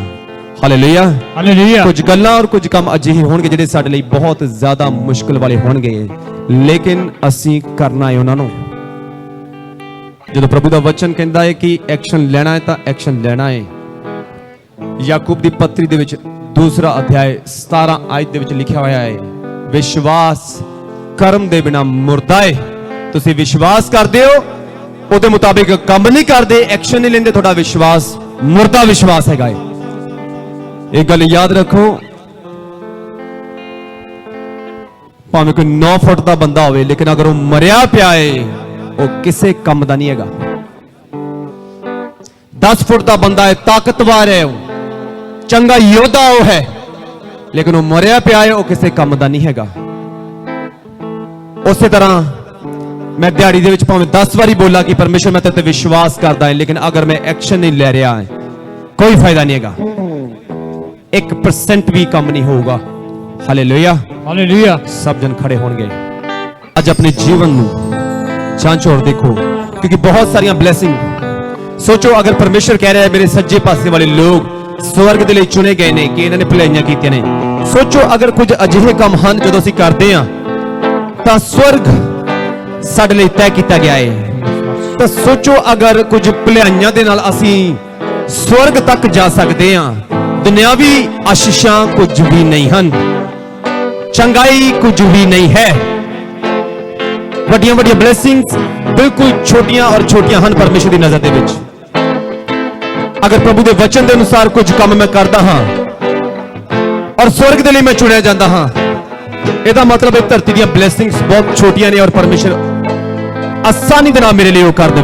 ਹਾਲੇਲੂਇਆ हालेलुया ਕੁਝ ਗੱਲਾਂ ਔਰ ਕੁਝ ਕੰਮ ਅਜਿਹੇ ਹੋਣਗੇ ਜਿਹੜੇ ਸਾਡੇ ਲਈ ਬਹੁਤ ਜ਼ਿਆਦਾ ਮੁਸ਼ਕਿਲ ਵਾਲੇ ਹੋਣਗੇ, ਲੇਕਿਨ ਅਸੀਂ ਕਰਨਾ ਹੈ ਉਹਨਾਂ ਨੂੰ। ਜਦੋਂ ਪ੍ਰਭੂ ਦਾ ਵਚਨ ਕਹਿੰਦਾ ਹੈ ਕਿ ਐਕਸ਼ਨ ਲੈਣਾ ਹੈ ਤਾਂ ਐਕਸ਼ਨ ਲੈਣਾ ਹੈ। ਯਾਕੂਬ ਦੀ ਪੱਤਰੀ ਦੇ ਵਿੱਚ 2 ਅਧਿਆਇ 17 ਆਇਤ ਦੇ ਵਿੱਚ ਲਿਖਿਆ ਹੋਇਆ ਹੈ, ਵਿਸ਼ਵਾਸ ਕਰਮ ਦੇ ਬਿਨਾ ਮੁਰਦਾ ਹੈ। ਤੁਸੀਂ ਵਿਸ਼ਵਾਸ ਕਰਦੇ ਹੋ, ਉਹਦੇ ਮੁਤਾਬਿਕ ਕੰਮ ਨਹੀਂ ਕਰਦੇ, ਐਕਸ਼ਨ ਨਹੀਂ ਲੈਂਦੇ, ਤੁਹਾਡਾ ਵਿਸ਼ਵਾਸ ਮੁਰਦਾ ਵਿਸ਼ਵਾਸ ਹੈਗਾ ਹੈ। ਇਹ ਗੱਲ ਯਾਦ ਰੱਖੋ, ਭਾਵੇਂ ਕੋਈ 9 ਫੁੱਟ ਦਾ ਬੰਦਾ ਹੋਵੇ, ਲੇਕਿਨ ਅਗਰ ਉਹ ਮਰਿਆ ਪਿਆ ਹੈ ਉਹ ਕਿਸੇ ਕੰਮ ਦਾ ਨਹੀਂ ਹੈਗਾ। 10 ਫੁੱਟ ਦਾ ਬੰਦਾ ਹੈ, ਤਾਕਤਵਰ ਹੈ, ਉਹ ਚੰਗਾ ਯੋਧਾ ਉਹ ਹੈ, ਲੇਕਿਨ ਉਹ ਮਰਿਆ ਪਿਆ ਹੈ, ਉਹ ਕਿਸੇ ਕੰਮ ਦਾ ਨਹੀਂ ਹੈਗਾ। ਉਸੇ ਤਰ੍ਹਾਂ ਮੈਂ ਦਿਹਾੜੀ ਦੇ ਵਿੱਚ ਭਾਵੇਂ 10 ਵਾਰੀ ਬੋਲਾਂ ਕਿ ਪਰਮੇਸ਼ਰ ਮੈਂ ਤੇਰੇ ਤੇ ਵਿਸ਼ਵਾਸ ਕਰਦਾ ਹਾਂ, ਲੇਕਿਨ ਅਗਰ ਮੈਂ ਐਕਸ਼ਨ ਨਹੀਂ ਲੈ ਰਿਹਾ ਕੋਈ ਫਾਇਦਾ ਨਹੀਂ ਹੈਗਾ, 1% ਵੀ ਕੰਮ ਨਹੀਂ ਹੋਊਗਾ। ਹਾਲੇਲੂਇਆ हालेलुया ਸਭ ਜਨ ਖੜੇ ਹੋਣਗੇ। ਅੱਜ ਆਪਣੇ ਜੀਵਨ ਨੂੰ ਜਾਂਚੋ ਔਰ ਦੇਖੋ, ਕਿਉਂਕਿ ਬਹੁਤ ਸਾਰੀਆਂ ਬਲੇਸਿੰਗ, ਸੋਚੋ ਅਗਰ ਪਰਮੇਸ਼ਰ ਕਹਿ ਰਿਹਾ ਹੈ ਮੇਰੇ ਸੱਜੇ ਪਾਸੇ ਵਾਲੇ ਲੋਕ ਸਵਰਗ ਦੇ ਲਈ ਚੁਣੇ ਗਏ ਨੇ ਕਿ ਇਹਨਾਂ ਨੇ ਭਲਾਈਆਂ ਕੀਤੀਆਂ ਨੇ। ਸੋਚੋ ਅਗਰ ਕੁਝ ਅਜਿਹੇ ਕੰਮ ਹਨ ਜਦੋਂ ਅਸੀਂ ਕਰਦੇ ਹਾਂ ਤਾਂ ਸਵਰਗ ਸਾਡੇ ਲਈ ਤੈਅ ਕੀਤਾ ਗਿਆ ਹੈ। ਤਾਂ ਸੋਚੋ ਅਗਰ ਕੁਝ ਭਲਾਈਆਂ ਦੇ ਨਾਲ ਅਸੀਂ ਸਵਰਗ ਤੱਕ ਜਾ ਸਕਦੇ ਹਾਂ। ਦੁਨਿਆਵੀ ਆਸ਼ੀਸ਼ਾਂ ਕੁਝ ਵੀ ਨਹੀਂ ਹਨ, ਚੰਗਾਈ ਕੁਝ ਵੀ ਨਹੀਂ ਹੈ। ਵੱਡੀਆਂ ਵੱਡੀਆਂ ਬਲੇਸਿੰਗਸ ਬਿਲਕੁਲ ਛੋਟੀਆਂ ਔਰ ਛੋਟੀਆਂ ਹਨ ਪਰਮੇਸ਼ਰ ਦੀ ਨਜ਼ਰ ਦੇ ਵਿੱਚ। ਅਗਰ ਪ੍ਰਭੂ ਦੇ ਵਚਨ ਦੇ ਅਨੁਸਾਰ ਕੁਝ ਕੰਮ ਮੈਂ ਕਰਦਾ ਹਾਂ ਔਰ ਸਵਰਗ ਦੇ ਲਈ ਮੈਂ ਚੁਣਿਆ ਜਾਂਦਾ ਹਾਂ, ਇਹਦਾ ਮਤਲਬ ਹੈ ਧਰਤੀ ਦੀਆਂ ਬਲੇਸਿੰਗਸ ਬਹੁਤ ਛੋਟੀਆਂ ਨੇ ਔਰ ਪਰਮੇਸ਼ਰ ਆਸਾਨੀ ਦੇ ਨਾਲ ਮੇਰੇ ਲਈ ਉਹ ਕਰ ਦੇਵੇ।